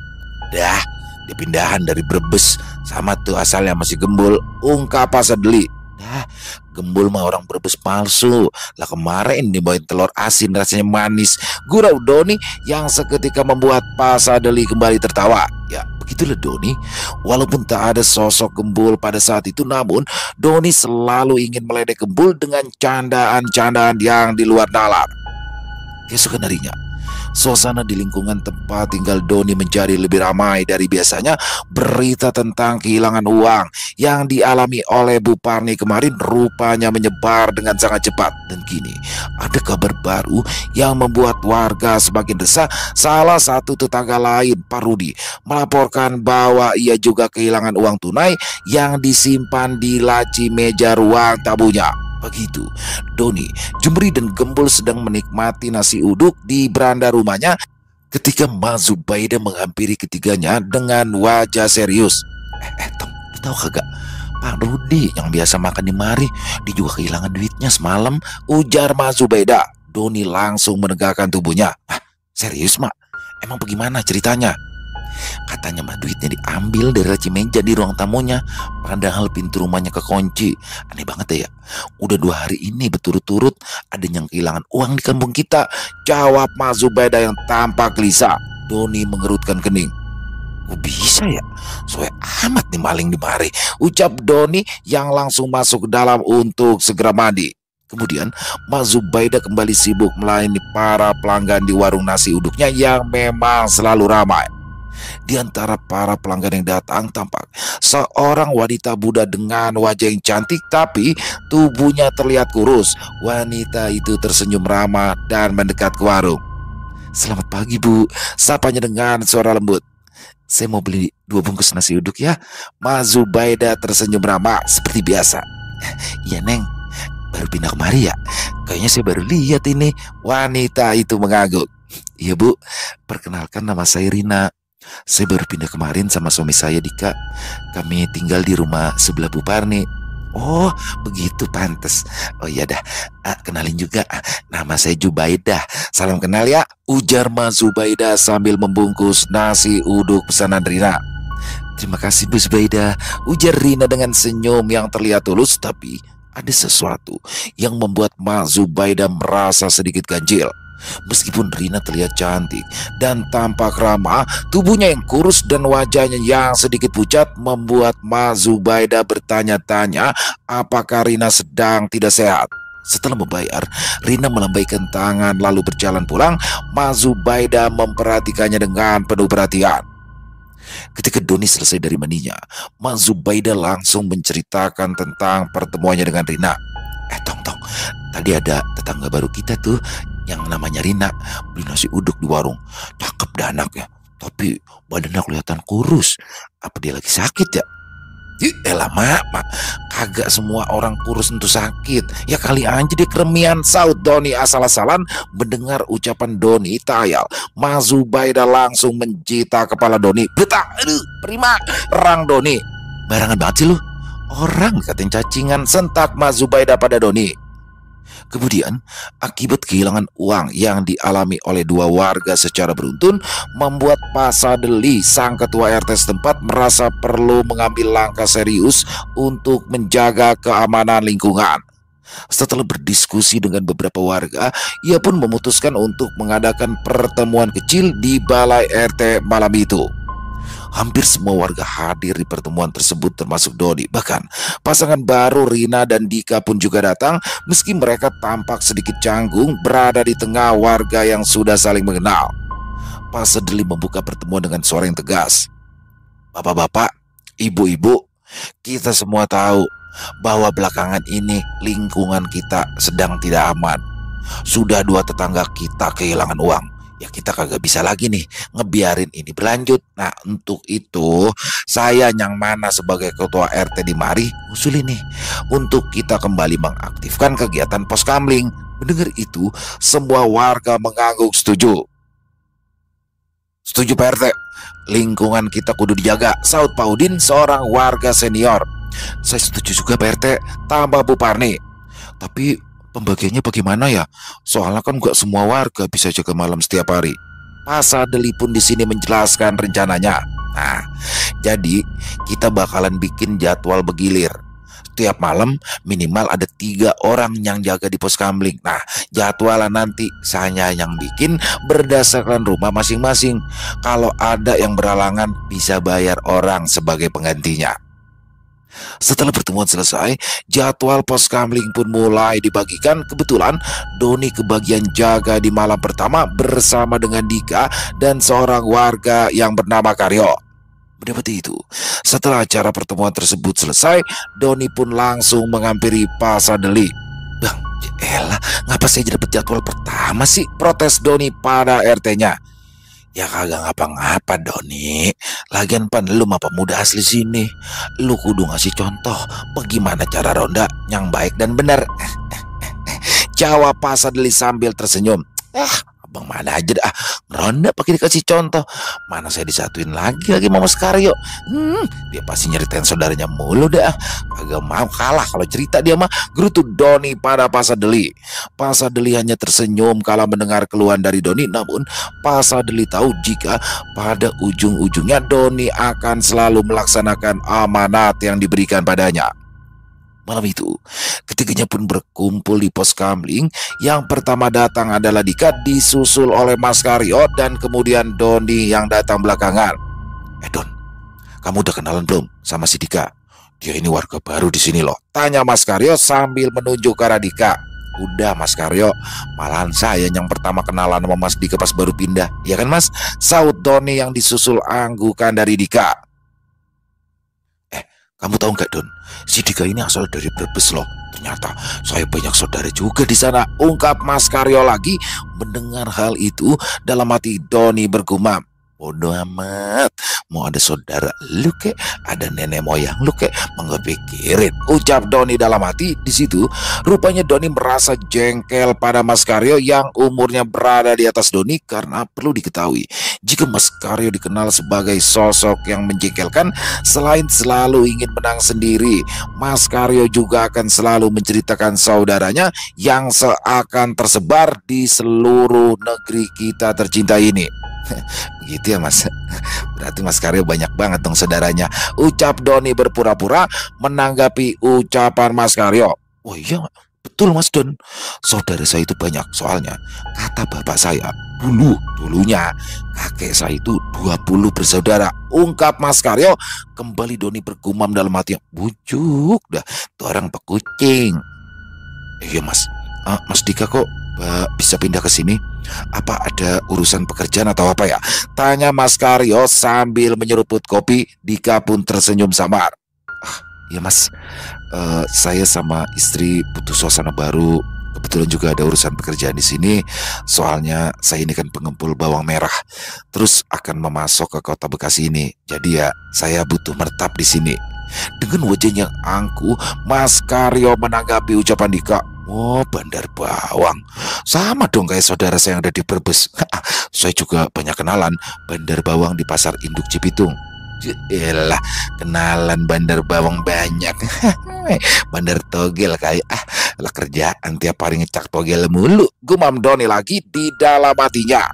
Dah, dipindahan dari Brebes, sama tuh asalnya masih Gembul, ungkap Pak Sadeli. Dah, Gembul mah orang Brebes palsu. Lah kemarin dibawain telur asin rasanya manis, gurau Doni yang seketika membuat Pak Sadeli kembali tertawa. Ya begitulah Doni. Walaupun tak ada sosok Gembul pada saat itu, namun Doni selalu ingin meledek Gembul dengan candaan-candaan yang di luar nalar. Keesokan harinya, suasana di lingkungan tempat tinggal Doni menjadi lebih ramai dari biasanya. Berita tentang kehilangan uang yang dialami oleh Bu Parni kemarin rupanya menyebar dengan sangat cepat. Dan kini ada kabar baru yang membuat warga semakin resah. Salah satu tetangga lain, Pak Rudi, melaporkan bahwa ia juga kehilangan uang tunai yang disimpan di laci meja ruang tamunya. Begitu Doni, Jumri dan Gembul sedang menikmati nasi uduk di beranda rumahnya ketika Mak Zubaida menghampiri ketiganya dengan wajah serius. Tong, lu tahu kagak? Pak Rudi yang biasa makan di mari, dia juga kehilangan duitnya semalam, ujar Mak Zubaida. Doni langsung menegakkan tubuhnya. Serius Mak? Emang bagaimana ceritanya? Katanya mah duitnya diambil dari laci meja di ruang tamunya, padahal pintu rumahnya kekunci. Aneh banget ya. Udah 2 hari ini berturut-turut ada yang kehilangan uang di kampung kita, jawab Mak Zubaida yang tampak gelisah. Doni mengerutkan kening. Oh bisa ya? Soalnya amat nih maling di mari, ucap Doni yang langsung masuk ke dalam untuk segera mandi. Kemudian Mak Zubaida kembali sibuk melayani para pelanggan di warung nasi uduknya yang memang selalu ramai. Di antara para pelanggan yang datang tampak seorang wanita muda dengan wajah yang cantik tapi tubuhnya terlihat kurus. Wanita itu tersenyum ramah dan mendekat ke warung. Selamat pagi Bu, sapanya dengan suara lembut. Saya mau beli 2 bungkus nasi uduk ya. Mak Zubaida tersenyum ramah seperti biasa. Iya Neng, baru pindah kemari ya? Kayaknya saya baru lihat ini. Wanita itu mengangguk. Iya Bu, perkenalkan nama saya Rina. Saya baru pindah kemarin sama suami saya Dika. Kami tinggal di rumah sebelah Bu Parni. Oh begitu, pantes. Oh iya dah, kenalin juga, nama saya Zubaidah. Salam kenal ya, ujar Mak Zubaida sambil membungkus nasi uduk pesanan Rina. Terima kasih Bu Zubaidah, ujar Rina dengan senyum yang terlihat tulus. Tapi ada sesuatu yang membuat Mak Zubaida merasa sedikit ganjil. Meskipun Rina terlihat cantik dan tampak ramah, tubuhnya yang kurus dan wajahnya yang sedikit pucat membuat Mak Zubaida bertanya-tanya apakah Rina sedang tidak sehat. Setelah membayar, Rina melambaikan tangan lalu berjalan pulang. Mak Zubaida memperhatikannya dengan penuh perhatian. Ketika Doni selesai dari mandinya, Mak Zubaida langsung menceritakan tentang pertemuannya dengan Rina. Tong, tadi ada tetangga baru kita tuh yang namanya Rina beli nasi uduk di warung. Cakep dah anaknya, tapi badannya kelihatan kurus. Apa dia lagi sakit ya? Elah mak, kagak semua orang kurus tentu sakit. Ya kali aja dia keremian, saut Doni asal-asalan. Mendengar ucapan Doni tayal, Mak Zubaida langsung menjita kepala Doni. Betak, aduh, prima, rang Doni. Barangan banget sih lu. Orang katanya cacingan, sentak Mak Zubaida pada Doni. Kemudian, akibat kehilangan uang yang dialami oleh 2 warga secara beruntun, membuat Pak Sadeli, sang ketua RT setempat, merasa perlu mengambil langkah serius untuk menjaga keamanan lingkungan. Setelah berdiskusi dengan beberapa warga, ia pun memutuskan untuk mengadakan pertemuan kecil di balai RT malam itu. Hampir semua warga hadir di pertemuan tersebut termasuk Doni. Bahkan pasangan baru Rina dan Dika pun juga datang meski mereka tampak sedikit canggung berada di tengah warga yang sudah saling mengenal. Pak Sedeli membuka pertemuan dengan suara yang tegas. Bapak-bapak, ibu-ibu, kita semua tahu bahwa belakangan ini lingkungan kita sedang tidak aman. Sudah 2 tetangga kita kehilangan uang. Ya kita kagak bisa lagi nih ngebiarin ini berlanjut. Nah untuk itu saya yang mana sebagai ketua RT di mari usul ini untuk kita kembali mengaktifkan kegiatan pos kamling. Mendengar itu semua warga mengangguk setuju. Setuju Pak RT, lingkungan kita kudu dijaga, saut Pak Udin seorang warga senior. Saya setuju juga Pak RT, tambah Bu Parni. Tapi pembagiannya bagaimana ya? Soalnya kan gak semua warga bisa jaga malam setiap hari. Pak Sadeli pun di sini menjelaskan rencananya. Nah, jadi kita bakalan bikin jadwal bergilir. Setiap malam minimal ada 3 orang yang jaga di pos kamling. Nah, jadwalnya nanti saya yang bikin berdasarkan rumah masing-masing. Kalau ada yang berhalangan bisa bayar orang sebagai penggantinya. Setelah pertemuan selesai, jadwal pos kamling pun mulai dibagikan. Kebetulan Doni kebagian jaga di malam pertama bersama dengan Dika dan seorang warga yang bernama Karyo. Mendapati itu, setelah acara pertemuan tersebut selesai, Doni pun langsung menghampiri Pak Sadeli. Bang, elah, ngapa saya dapat jadwal pertama sih? Protes Doni pada RT-nya. Ya kagak ngapa-ngapa Doni. Lagian pan lu apa muda asli sini. Lu kudu ngasih contoh bagaimana cara ronda yang baik dan benar. Jawab Pak Sadeli sambil tersenyum. Abang mana aja dah. Ronda pakai dikasih contoh. Mana saya disatuin lagi mau Mas Karyo. Dia pasti nyeritain saudaranya mulu dah. Kagak mau kalah kalau cerita dia mah. Gerutu Doni pada Pak Sadeli. Pak Sadeli hanya tersenyum kala mendengar keluhan dari Doni. Namun Pak Sadeli tahu jika pada ujung-ujungnya Doni akan selalu melaksanakan amanat yang diberikan padanya. Malam itu, ketiganya pun berkumpul di pos kamling. Yang pertama datang adalah Dika, disusul oleh Mas Karyo, dan kemudian Doni yang datang belakangan. Don, kamu udah kenalan belum sama si Dika? Dia ini warga baru di sini loh. Tanya Mas Karyo sambil menunjuk ke arah Dika. Udah Mas Karyo, malahan saya yang pertama kenalan sama Mas Dika pas baru pindah. Iya kan Mas? Saut Doni yang disusul anggukan dari Dika. Kamu tahu nggak Don, si Dika ini asal dari Brebes loh. Ternyata saya banyak saudara juga di sana. Ungkap Mas Karyo lagi. Mendengar hal itu dalam hati Doni bergumam. Bodoh amat, mau ada saudara lu kek, ada nenek moyang lu kek, enggak pikirin. Ucap Doni dalam hati. Di situ rupanya Doni merasa jengkel pada Mas Karyo yang umurnya berada di atas Doni. Karena perlu diketahui, jika Mas Karyo dikenal sebagai sosok yang menjengkelkan, selain selalu ingin menang sendiri, Mas Karyo juga akan selalu menceritakan saudaranya yang seakan tersebar di seluruh negeri kita tercinta ini. Begitu ya Mas. Berarti Mas Karyo banyak banget dong saudaranya. Ucap Doni berpura-pura menanggapi ucapan Mas Karyo. Oh iya betul Mas Don, saudara saya itu banyak. Soalnya kata bapak saya dulunya kakek saya itu 20 bersaudara. Ungkap Mas Karyo. Kembali Doni bergumam dalam hatinya. Bujuk dah tuh orang pekucing. Iya Mas, Mas Dika kok bisa pindah ke sini? Apa ada urusan pekerjaan atau apa ya? Tanya Mas Karyo sambil menyeruput kopi. Dika pun tersenyum samar. Ya Mas, saya sama istri butuh suasana baru. Kebetulan juga ada urusan pekerjaan di sini. Soalnya saya ini kan pengempul bawang merah, terus akan memasok ke kota Bekasi ini. Jadi ya saya butuh menetap di sini. Dengan wajah yang angkuh, Mas Karyo menanggapi ucapan Dika. Oh, bandar bawang. Sama dong kayak saudara saya yang ada di Brebes. Saya juga banyak kenalan bandar bawang di pasar induk Cibitung. Yalah, kenalan bandar bawang banyak. Bandar togel kayak lah kerjaan tiap hari ngecak togel mulu. Gumam Doni lagi di dalam hatinya.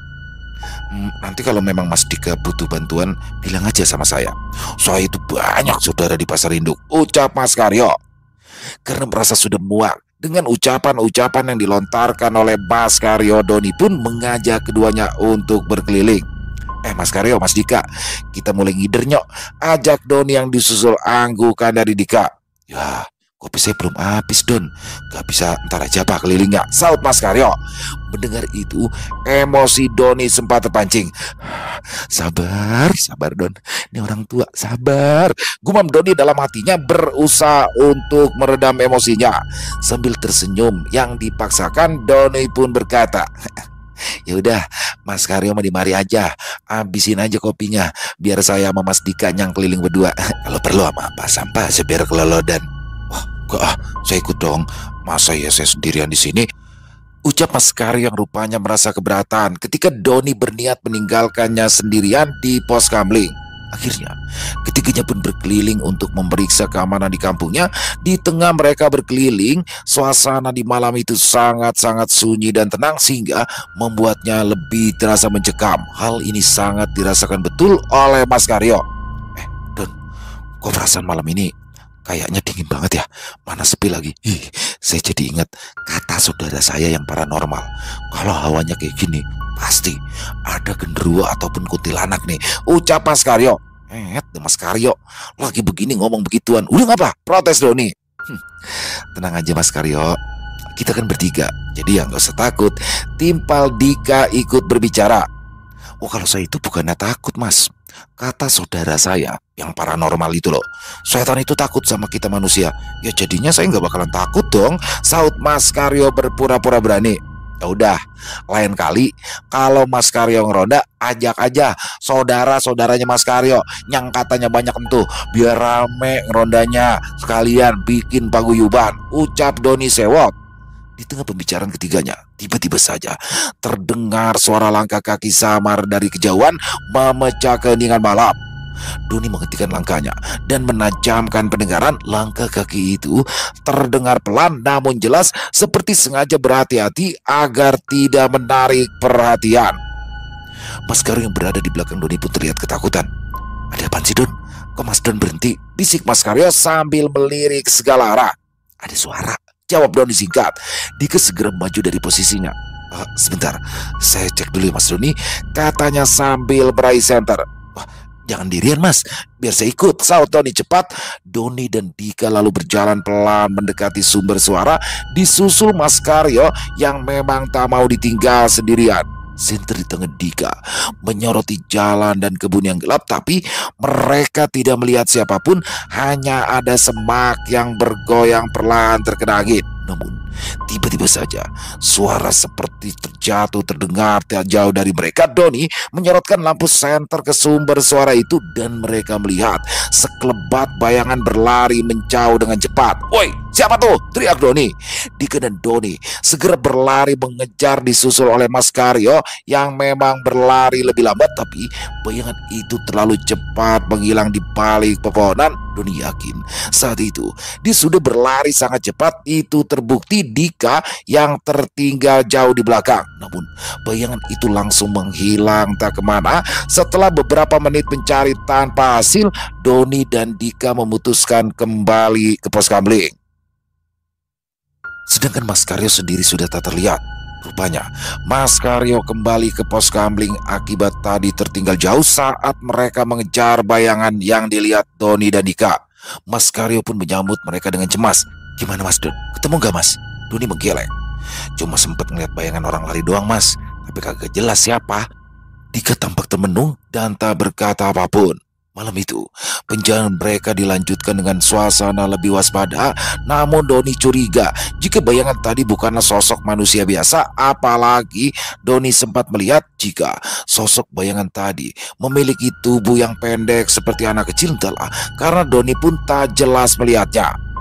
Nanti kalau memang Mas Dika butuh bantuan, bilang aja sama saya. Saya itu banyak saudara di pasar induk. Ucap Mas Karyo. Karena merasa sudah muak Dengan ucapan-ucapan yang dilontarkan oleh Mas Karyo, Doni pun mengajak keduanya untuk berkeliling. Mas Karyo, Mas Dika, kita mulai ngider nyok. Ajak Doni yang disusul anggukan dari Dika. Ya, kopi saya belum habis Don, gak bisa ntar aja Pak kelilingnya, saut Mas Karyo. Mendengar itu, emosi Doni sempat terpancing. Sabar Don, ini orang tua, sabar. Gumam Doni dalam hatinya, berusaha untuk meredam emosinya. Sambil tersenyum yang dipaksakan, Doni pun berkata, ya udah, Mas Karyo mah di mari aja, habisin aja kopinya, biar saya sama Mas Dika yang keliling berdua. Kalau perlu sama apa sampah biar kelolodan. Wah, enggak saya ikut dong. Masa ya saya sendirian di sini? Ucap Mas Karyo yang rupanya merasa keberatan ketika Doni berniat meninggalkannya sendirian di pos kamling. Akhirnya, ketiganya pun berkeliling untuk memeriksa keamanan di kampungnya. Di tengah mereka berkeliling, suasana di malam itu sangat-sangat sunyi dan tenang sehingga membuatnya lebih terasa mencekam. Hal ini sangat dirasakan betul oleh Mas Karyo. Don, kok perasaan malam ini kayaknya dingin banget ya? Mana sepi lagi? Saya jadi ingat kata saudara saya yang paranormal. Kalau hawanya kayak gini, pasti ada genderuwo ataupun kuntilanak nih, ucap Mas Karyo. Mas Karyo lagi begini ngomong begituan, udah ngapa? Protes Doni. Tenang aja Mas Karyo, kita kan bertiga, jadi ya nggak usah takut. Timpal Dika ikut berbicara. Oh, kalau saya itu bukannya takut Mas, kata saudara saya yang paranormal itu loh, setan itu takut sama kita manusia. Ya jadinya saya nggak bakalan takut dong, saut Mas Karyo berpura-pura berani. Ya udah, lain kali kalau Mas Karyo ngeronda, ajak aja saudara-saudaranya Mas Karyo yang katanya banyak entuh, biar rame ngerondanya, sekalian bikin paguyuban, ucap Doni sewot. Di tengah pembicaraan ketiganya, tiba-tiba saja terdengar suara langkah kaki samar dari kejauhan memecah keheningan malam. Doni menghentikan langkahnya dan menajamkan pendengaran. Langkah kaki itu terdengar pelan namun jelas, seperti sengaja berhati-hati agar tidak menarik perhatian. Mas Karyo yang berada di belakang Doni pun terlihat ketakutan. Ada apaan sih Don? Kok Mas Don berhenti? Bisik Mas Karyo sambil melirik segala arah. Ada suara, jawab Doni singkat. Dika segera maju dari posisinya. Sebentar, saya cek dulu ya Mas Doni, katanya sambil meraih senter. Jangan dirian Mas, biar saya ikut, saut Doni cepat. Doni dan Dika lalu berjalan pelan mendekati sumber suara, disusul Mas Karyo yang memang tak mau ditinggal sendirian. Senter di tangan Dika menyoroti jalan dan kebun yang gelap, tapi mereka tidak melihat siapapun, hanya ada semak yang bergoyang perlahan terkena angin. Namun tiba-tiba saja suara seperti terjatuh terdengar tak jauh dari mereka. Doni menyorotkan lampu senter ke sumber suara itu dan mereka melihat sekelebat bayangan berlari menjauh dengan cepat. Woi, siapa tuh? Teriak Doni. Dika dan Doni segera berlari mengejar, disusul oleh Mas Karyo yang memang berlari lebih lambat, tapi bayangan itu terlalu cepat menghilang di balik pepohonan. Doni yakin saat itu dia sudah berlari sangat cepat. Itu terbukti Dika yang tertinggal jauh di belakang. Namun bayangan itu langsung menghilang tak kemana. Setelah beberapa menit mencari tanpa hasil, Doni dan Dika memutuskan kembali ke pos kamling. Sedangkan Mas Karyo sendiri sudah tak terlihat. Rupanya Mas Karyo kembali ke pos kamling akibat tadi tertinggal jauh saat mereka mengejar bayangan yang dilihat Doni dan Dika. Mas Karyo pun menyambut mereka dengan cemas. Gimana Mas Don? Ketemu gak Mas? Doni menggeleng. Cuma sempat ngeliat bayangan orang lari doang Mas, tapi kagak jelas siapa. Dika tampak termenung dan tak berkata apapun. Malam itu, perjalanan mereka dilanjutkan dengan suasana lebih waspada. Namun Doni curiga jika bayangan tadi bukanlah sosok manusia biasa. Apalagi Doni sempat melihat jika sosok bayangan tadi memiliki tubuh yang pendek seperti anak kecil. Entahlah, karena Doni pun tak jelas melihatnya.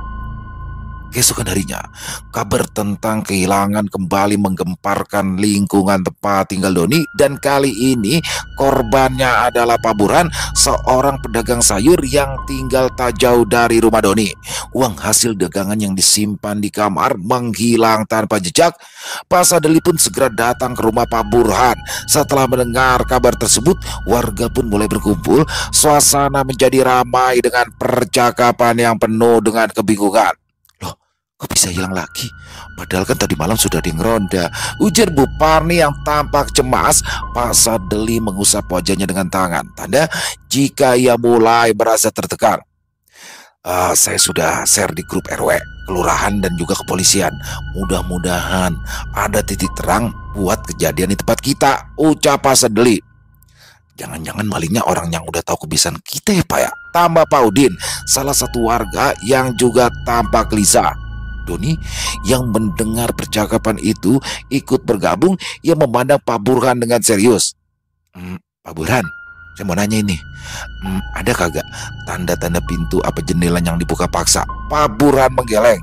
Keesokan harinya, kabar tentang kehilangan kembali menggemparkan lingkungan tempat tinggal Doni. Dan kali ini korbannya adalah Pak Burhan, seorang pedagang sayur yang tinggal tak jauh dari rumah Doni. Uang hasil dagangan yang disimpan di kamar menghilang tanpa jejak. Pak Sadeli pun segera datang ke rumah Pak Burhan. Setelah mendengar kabar tersebut, warga pun mulai berkumpul. Suasana menjadi ramai dengan percakapan yang penuh dengan kebingungan. Kok bisa hilang lagi? Padahal kan tadi malam sudah di ngeronda, ujar Bu Parni yang tampak cemas. Pak Sadeli mengusap wajahnya dengan tangan, tanda jika ia mulai merasa tertekan. Saya sudah share di grup RW, kelurahan dan juga kepolisian. Mudah-mudahan ada titik terang buat kejadian di tempat kita, ucap Pak Sadeli. Jangan-jangan malingnya orang yang udah tahu kebiasaan kita ya Pak ya, tambah Pak Udin, salah satu warga yang juga tampak gelisah. Doni yang mendengar percakapan itu ikut bergabung. Ia memandang Pak Burhan dengan serius. Pak Burhan, saya mau nanya ini, ada kagak tanda-tanda pintu apa jendela yang dibuka paksa? Pak Burhan menggeleng.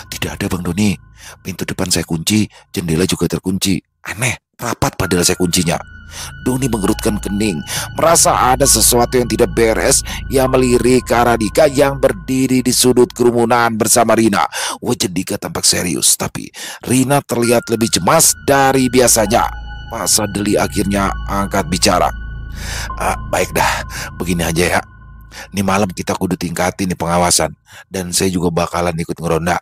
Tidak ada Bang Doni, pintu depan saya kunci, jendela juga terkunci. Aneh, rapat padahal saya kuncinya. Doni mengerutkan kening, merasa ada sesuatu yang tidak beres. Ia melirik ke arah Dika yang berdiri di sudut kerumunan bersama Rina. Wajah Dika tampak serius, tapi Rina terlihat lebih cemas dari biasanya. Pak Sadeli akhirnya angkat bicara. Baik dah, begini aja ya. Ini malam kita kudu tingkatin nih pengawasan, dan saya juga bakalan ikut ngeronda.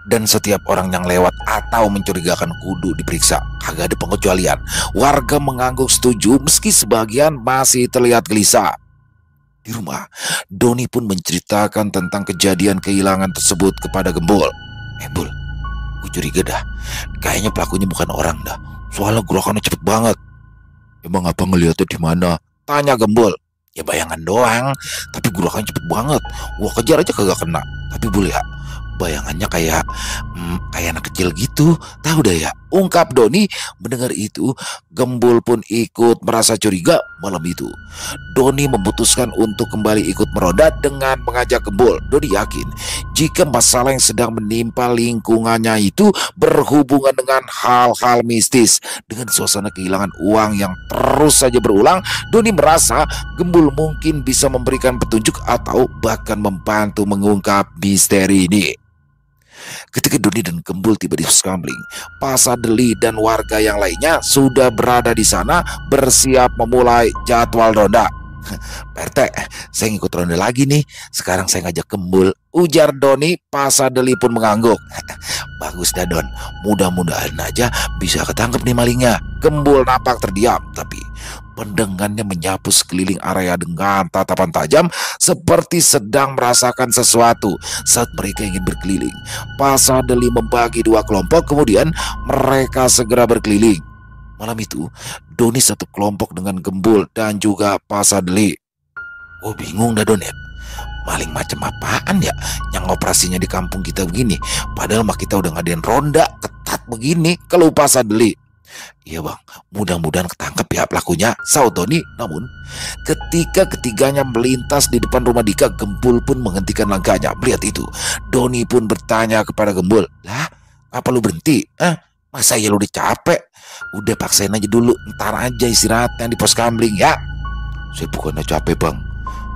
Dan setiap orang yang lewat atau mencurigakan kudu diperiksa. Kagak ada pengecualian. Warga mengangguk setuju meski sebagian masih terlihat gelisah. Di rumah, Doni pun menceritakan tentang kejadian kehilangan tersebut kepada Gembul. Bul, gue curiga dah. Kayaknya pelakunya bukan orang dah. Soalnya gerakannya cepet banget. Emang apa ngeliatnya di mana? Tanya Gembul. Ya bayangan doang, tapi gerakannya cepet banget. Gua kejar aja kagak kena. Tapi boleh ya, bayangannya kayak anak kecil gitu. Tahu dah ya, ungkap Doni. Mendengar itu, Gembul pun ikut merasa curiga. Malam itu, Doni memutuskan untuk kembali ikut meronda dengan mengajak Gembul. Doni yakin jika masalah yang sedang menimpa lingkungannya itu berhubungan dengan hal-hal mistis. Dengan suasana kehilangan uang yang terus saja berulang, Doni merasa Gembul mungkin bisa memberikan petunjuk atau bahkan membantu mengungkap misteri ini. Ketika Doni dan Gembul tiba di Skambling, Pak Sadeli dan warga yang lainnya sudah berada di sana bersiap memulai jadwal ronda. Pak RT, saya ngikut ronda lagi nih. Sekarang saya ngajak Gembul, ujar Doni. Pak Sadeli pun mengangguk. Bagus dah Don, mudah-mudahan aja bisa ketangkep nih malingnya. Gembul nampak terdiam, tapi pendengannya menyapu sekeliling area dengan tatapan tajam seperti sedang merasakan sesuatu. Saat mereka ingin berkeliling, Pak Sadeli membagi dua kelompok, kemudian mereka segera berkeliling. Malam itu, Doni satu kelompok dengan Gembul dan juga Pak Sadeli. Oh bingung dah Don ya, maling macam apaan ya yang operasinya di kampung kita begini? Padahal mah kita udah ngadain ronda ketat begini. Kalau Pak Sadeli, iya bang, mudah-mudahan ketangkep ya pelakunya, saut Doni. Namun ketika ketiganya melintas di depan rumah Dika, Gembul pun menghentikan langkahnya. Melihat itu, Doni pun bertanya kepada Gembul, lah apa lu berhenti? Masa ya lu udah capek? Udah paksain aja dulu, ntar aja istirahatnya di pos Skambling ya. Saya bukannya capek bang,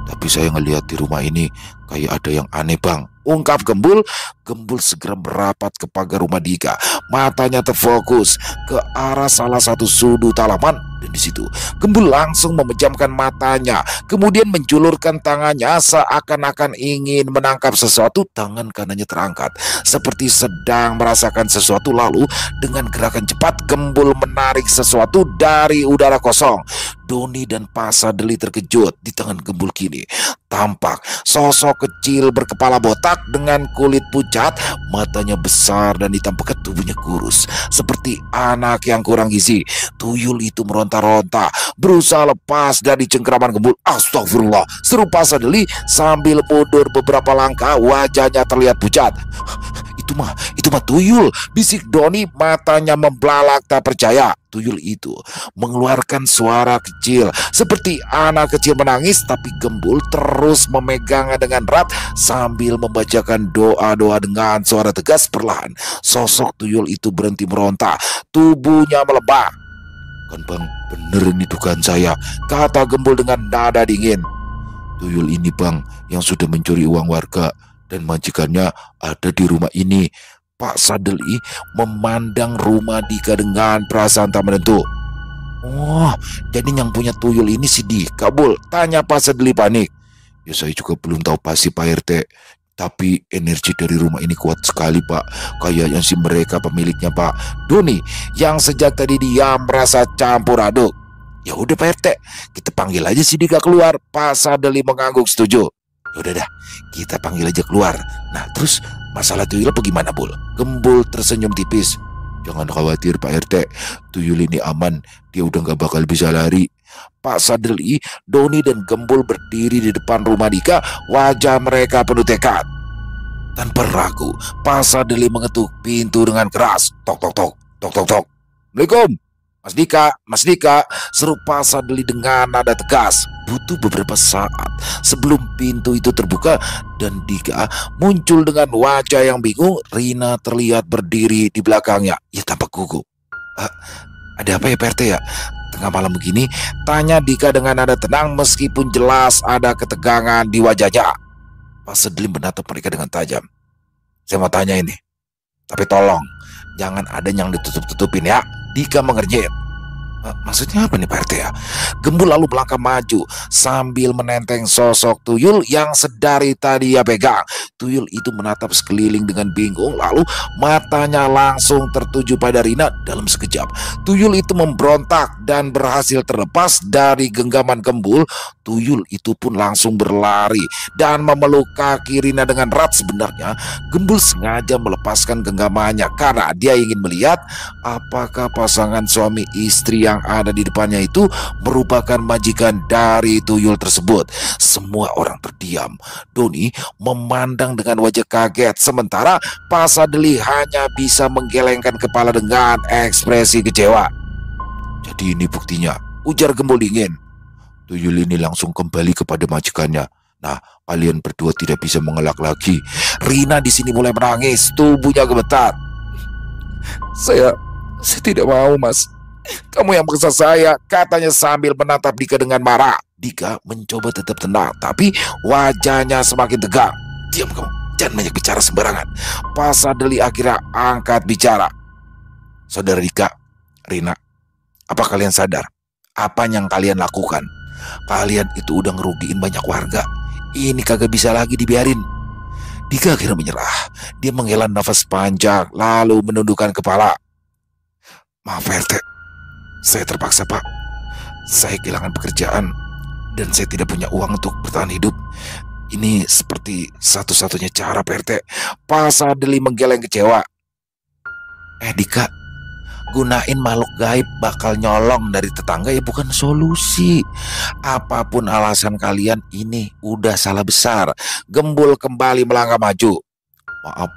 tapi saya ngelihat di rumah ini kayak ada yang aneh bang, ungkap Gembul. Gembul segera merapat ke pagar rumah Dika. Matanya terfokus ke arah salah satu sudut halaman. Dan di situ Gembul langsung memejamkan matanya, kemudian menjulurkan tangannya seakan-akan ingin menangkap sesuatu. Tangan kanannya terangkat seperti sedang merasakan sesuatu. Lalu dengan gerakan cepat Gembul menarik sesuatu dari udara kosong. Doni dan Pak Sadeli terkejut. Di tangan Gembul kini tampak sosok kecil berkepala botak dengan kulit pucat, matanya besar dan hitam pekat, tubuhnya kurus seperti anak yang kurang gizi. Tuyul itu meronta-ronta berusaha lepas dari cengkeraman Gembul. Astagfirullah, seru Pak Sadeli sambil mundur beberapa langkah. Wajahnya terlihat pucat. Itu mah tuyul, bisik Doni, matanya membelalak tak percaya. Tuyul itu mengeluarkan suara kecil seperti anak kecil menangis, tapi Gembul terus memegangnya dengan erat sambil membacakan doa-doa dengan suara tegas. Perlahan sosok tuyul itu berhenti meronta, tubuhnya melemah. Kan bang, bener ini dugaan saya, kata Gembul dengan nada dingin. Tuyul ini bang yang sudah mencuri uang warga dan majikannya ada di rumah ini. Pak Sadeli memandang rumah Dika dengan perasaan tak menentu. Oh, jadi yang punya tuyul ini si Dika, Bul? Tanya Pak Sadeli panik. Ya saya juga belum tahu pasti Pak RT. Tapi energi dari rumah ini kuat sekali, Pak. Kayaknya si mereka pemiliknya, Pak Doni, yang sejak tadi dia merasa campur aduk. Ya udah Pak RT, kita panggil aja si Dika keluar. Pak Sadeli mengangguk setuju. Udah dah, kita panggil aja keluar. Nah terus masalah tuyul apa gimana, Bul? Gembul tersenyum tipis. Jangan khawatir Pak RT, tuyul ini aman. Dia udah gak bakal bisa lari. Pak Sadeli, Doni dan Gembul berdiri di depan rumah Dika. Wajah mereka penuh tekad. Tanpa ragu, Pak Sadeli mengetuk pintu dengan keras. Tok tok tok, tok tok tok. Assalamualaikum, Mas Dika, seru Pak Sadeli dengan nada tegas. Butuh beberapa saat sebelum pintu itu terbuka dan Dika muncul dengan wajah yang bingung. Rina terlihat berdiri di belakangnya. Ia tampak gugup. Ada apa ya Pak RT ya? Tengah malam begini, tanya Dika dengan nada tenang meskipun jelas ada ketegangan di wajahnya. Pak Sadeli menatap mereka dengan tajam. Saya mau tanya ini, tapi tolong jangan ada yang ditutup-tutupin ya. Dika mengernyit. Maksudnya apa nih Pak RT ya? Gembul lalu melangkah maju sambil menenteng sosok tuyul yang sedari tadi ia pegang. Tuyul itu menatap sekeliling dengan bingung, lalu matanya langsung tertuju pada Rina. Dalam sekejap, tuyul itu memberontak dan berhasil terlepas dari genggaman Gembul. Tuyul itu pun langsung berlari dan memeluk kaki Rina dengan erat. Sebenarnya Gembul sengaja melepaskan genggamannya karena dia ingin melihat apakah pasangan suami istri yang ada di depannya itu merupakan majikan dari tuyul tersebut. Semua orang terdiam. Doni memandang dengan wajah kaget, sementara Pak Sadeli hanya bisa menggelengkan kepala dengan ekspresi kecewa. Jadi ini buktinya, ujar Gembul dingin. Tuyul ini langsung kembali kepada majikannya. Nah, kalian berdua tidak bisa mengelak lagi. Rina di sini mulai menangis, tubuhnya gemetar. Saya tidak mau, Mas. Kamu yang paksa saya, katanya sambil menatap Dika dengan marah. Dika mencoba tetap tenang, tapi wajahnya semakin tegang. Diam kamu, jangan banyak bicara sembarangan. Pak Sadeli akhirnya angkat bicara. Saudara Dika, Rina, apa kalian sadar apa yang kalian lakukan? Kalian itu udah ngerugiin banyak warga. Ini kagak bisa lagi dibiarin. Dika akhirnya menyerah. Dia menghela nafas panjang lalu menundukkan kepala. Maaf RT, saya terpaksa Pak. Saya kehilangan pekerjaan dan saya tidak punya uang untuk bertahan hidup. Ini seperti satu-satunya cara Pak RT. Pak Sadeli menggeleng kecewa. Dika, gunain makhluk gaib bakal nyolong dari tetangga ya bukan solusi. Apapun alasan kalian, ini udah salah besar. Gembul kembali melangkah maju. Maaf,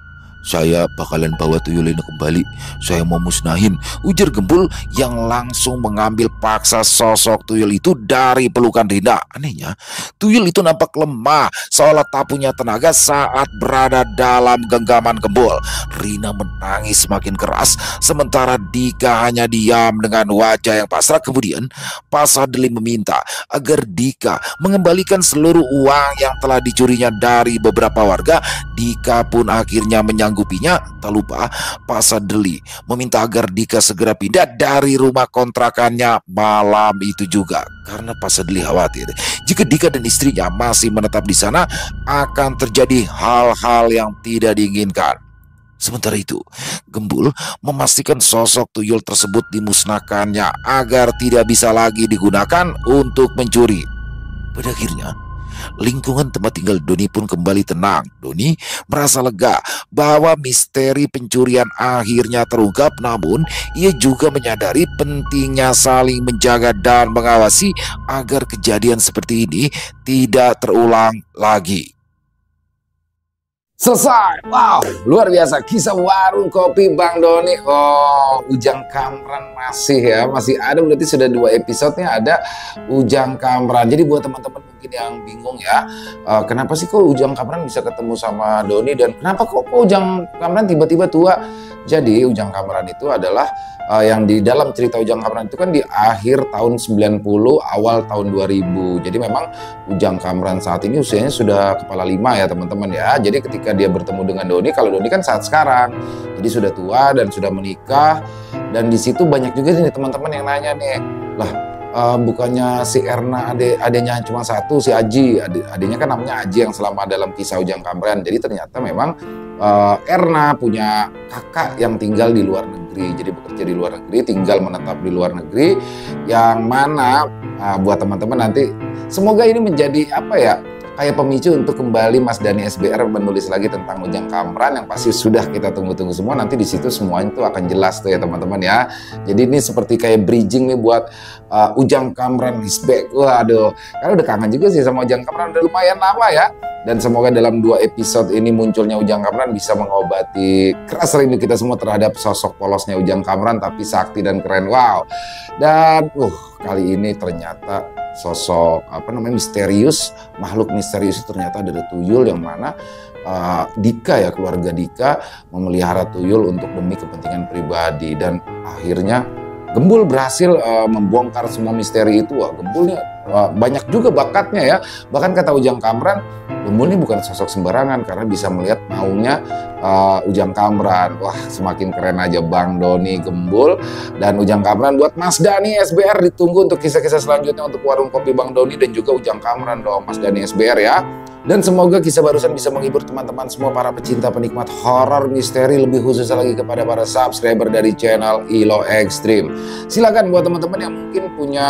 saya bakalan bawa tuyul ini kembali. Saya mau musnahin, ujar Gembul yang langsung mengambil paksa sosok tuyul itu dari pelukan Rina. Anehnya, tuyul itu nampak lemah, seolah tak punya tenaga saat berada dalam genggaman Gembul. Rina menangis semakin keras, sementara Dika hanya diam dengan wajah yang pasrah. Kemudian Pak Sadeli meminta agar Dika mengembalikan seluruh uang yang telah dicurinya dari beberapa warga. Dika pun akhirnya menyanggupinya. Tak lupa Pak Sadeli meminta agar Dika segera pindah dari rumah kontrakannya malam itu juga, karena Pak Sadeli khawatir jika Dika dan istrinya masih menetap di sana akan terjadi hal-hal yang tidak diinginkan. Sementara itu, Gembul memastikan sosok tuyul tersebut dimusnahkannya agar tidak bisa lagi digunakan untuk mencuri. Pada akhirnya, lingkungan tempat tinggal Doni pun kembali tenang. Doni merasa lega bahwa misteri pencurian akhirnya terungkap, namun ia juga menyadari pentingnya saling menjaga dan mengawasi agar kejadian seperti ini tidak terulang lagi. Selesai. Wow, luar biasa kisah warung kopi Bang Doni. Oh, Ujang Kamran masih ada, berarti sudah 2 episodenya ada Ujang Kamran. Jadi buat teman-teman mungkin yang bingung ya, kenapa sih kok Ujang Kamran bisa ketemu sama Doni dan kenapa kok Ujang Kamran tiba-tiba tua? Jadi Ujang Kamran itu adalah yang di dalam cerita Ujang Kamran itu kan di akhir tahun 90, awal tahun 2000. Jadi memang Ujang Kamran saat ini usianya sudah kepala 5 ya teman-teman ya. Jadi ketika dia bertemu dengan Doni, kalau Doni kan saat sekarang, jadi sudah tua dan sudah menikah. Dan di situ banyak juga nih teman-teman yang nanya nih, lah bukannya si Erna adiknya cuma satu, si Aji, adiknya kan namanya Aji yang selama dalam kisah Ujang Kamran. Jadi ternyata memang Erna punya kakak yang tinggal di luar negeri, jadi bekerja di luar negeri, tinggal menetap di luar negeri, yang mana buat teman-teman nanti semoga ini menjadi apa ya, kayak pemicu untuk kembali Mas Dhani SBR menulis lagi tentang Ujang Kamran yang pasti sudah kita tunggu-tunggu semua. Nanti di situ semuanya itu akan jelas tuh ya teman-teman ya. Jadi ini seperti kayak bridging nih buat Ujang Kamran is back. Waduh, karena udah kangen juga sih sama Ujang Kamran, udah lumayan lama ya. Dan semoga dalam 2 episode ini munculnya Ujang Kamran bisa mengobati keras rindu kita semua terhadap sosok polosnya Ujang Kamran, tapi sakti dan keren. Wow. Dan kali ini ternyata sosok misterius, makhluk misterius itu ternyata ada tuyul, yang mana Dika ya, keluarga Dika memelihara tuyul untuk demi kepentingan pribadi, dan akhirnya Gembul berhasil membongkar semua misteri itu. Wah, Gembul nih banyak juga bakatnya ya. Bahkan kata Ujang Kamran, Gembul ini bukan sosok sembarangan karena bisa melihat maunya Ujang Kamran. Wah, semakin keren aja Bang Doni, Gembul, dan Ujang Kamran. Buat Mas Dhani SBR ditunggu untuk kisah-kisah selanjutnya untuk warung kopi Bang Doni dan juga Ujang Kamran dong, Mas Dhani SBR ya. Dan semoga kisah barusan bisa menghibur teman-teman semua para pecinta penikmat horor misteri, lebih khusus lagi kepada para subscriber dari channel Ilo Extreme. Silakan buat teman-teman yang mungkin punya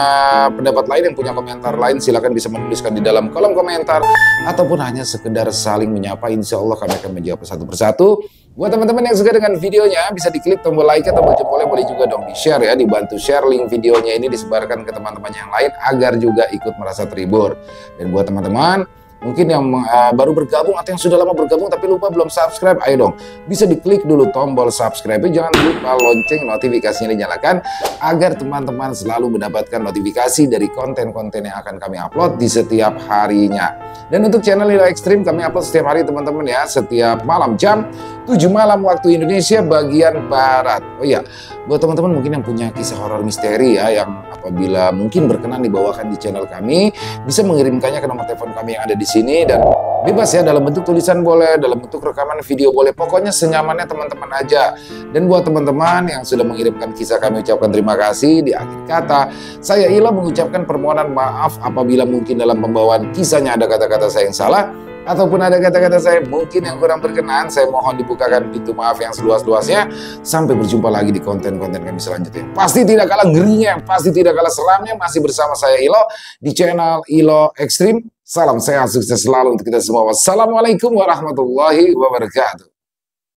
pendapat lain, yang punya komentar lain, silakan bisa menuliskan di dalam kolom komentar ataupun hanya sekedar saling menyapa. Insya Allah kami akan menjawab satu persatu. Buat teman-teman yang suka dengan videonya, bisa diklik tombol like, tombol jempolnya, boleh juga dong di-share ya, dibantu share link videonya ini disebarkan ke teman-teman yang lain agar juga ikut merasa terhibur. Dan buat teman-teman mungkin yang baru bergabung atau yang sudah lama bergabung tapi lupa belum subscribe, ayo dong bisa diklik dulu tombol subscribe, jangan lupa lonceng notifikasinya dinyalakan agar teman-teman selalu mendapatkan notifikasi dari konten-konten yang akan kami upload di setiap harinya. Dan untuk channel Ilo Extreme kami upload setiap hari teman-teman ya, setiap malam jam 7 malam waktu Indonesia bagian Barat. Oh iya, buat teman-teman mungkin yang punya kisah horor misteri ya, yang apabila mungkin berkenan dibawakan di channel kami, bisa mengirimkannya ke nomor telepon kami yang ada di sini, dan bebas ya, dalam bentuk tulisan boleh, dalam bentuk rekaman video boleh, pokoknya senyamannya teman-teman aja. Dan buat teman-teman yang sudah mengirimkan kisah, kami ucapkan terima kasih. Di akhir kata, saya Ilo mengucapkan permohonan maaf apabila mungkin dalam pembawaan kisahnya ada kata-kata saya yang salah, ataupun ada kata-kata saya mungkin yang kurang berkenan. Saya mohon dibukakan pintu maaf yang seluas-luasnya. Sampai berjumpa lagi di konten-konten kami selanjutnya. Pasti tidak kalah ngerinya, pasti tidak kalah seramnya, masih bersama saya Ilo di channel Ilo Extreme. Salam sehat, sukses selalu untuk kita semua. Wassalamualaikum warahmatullahi wabarakatuh.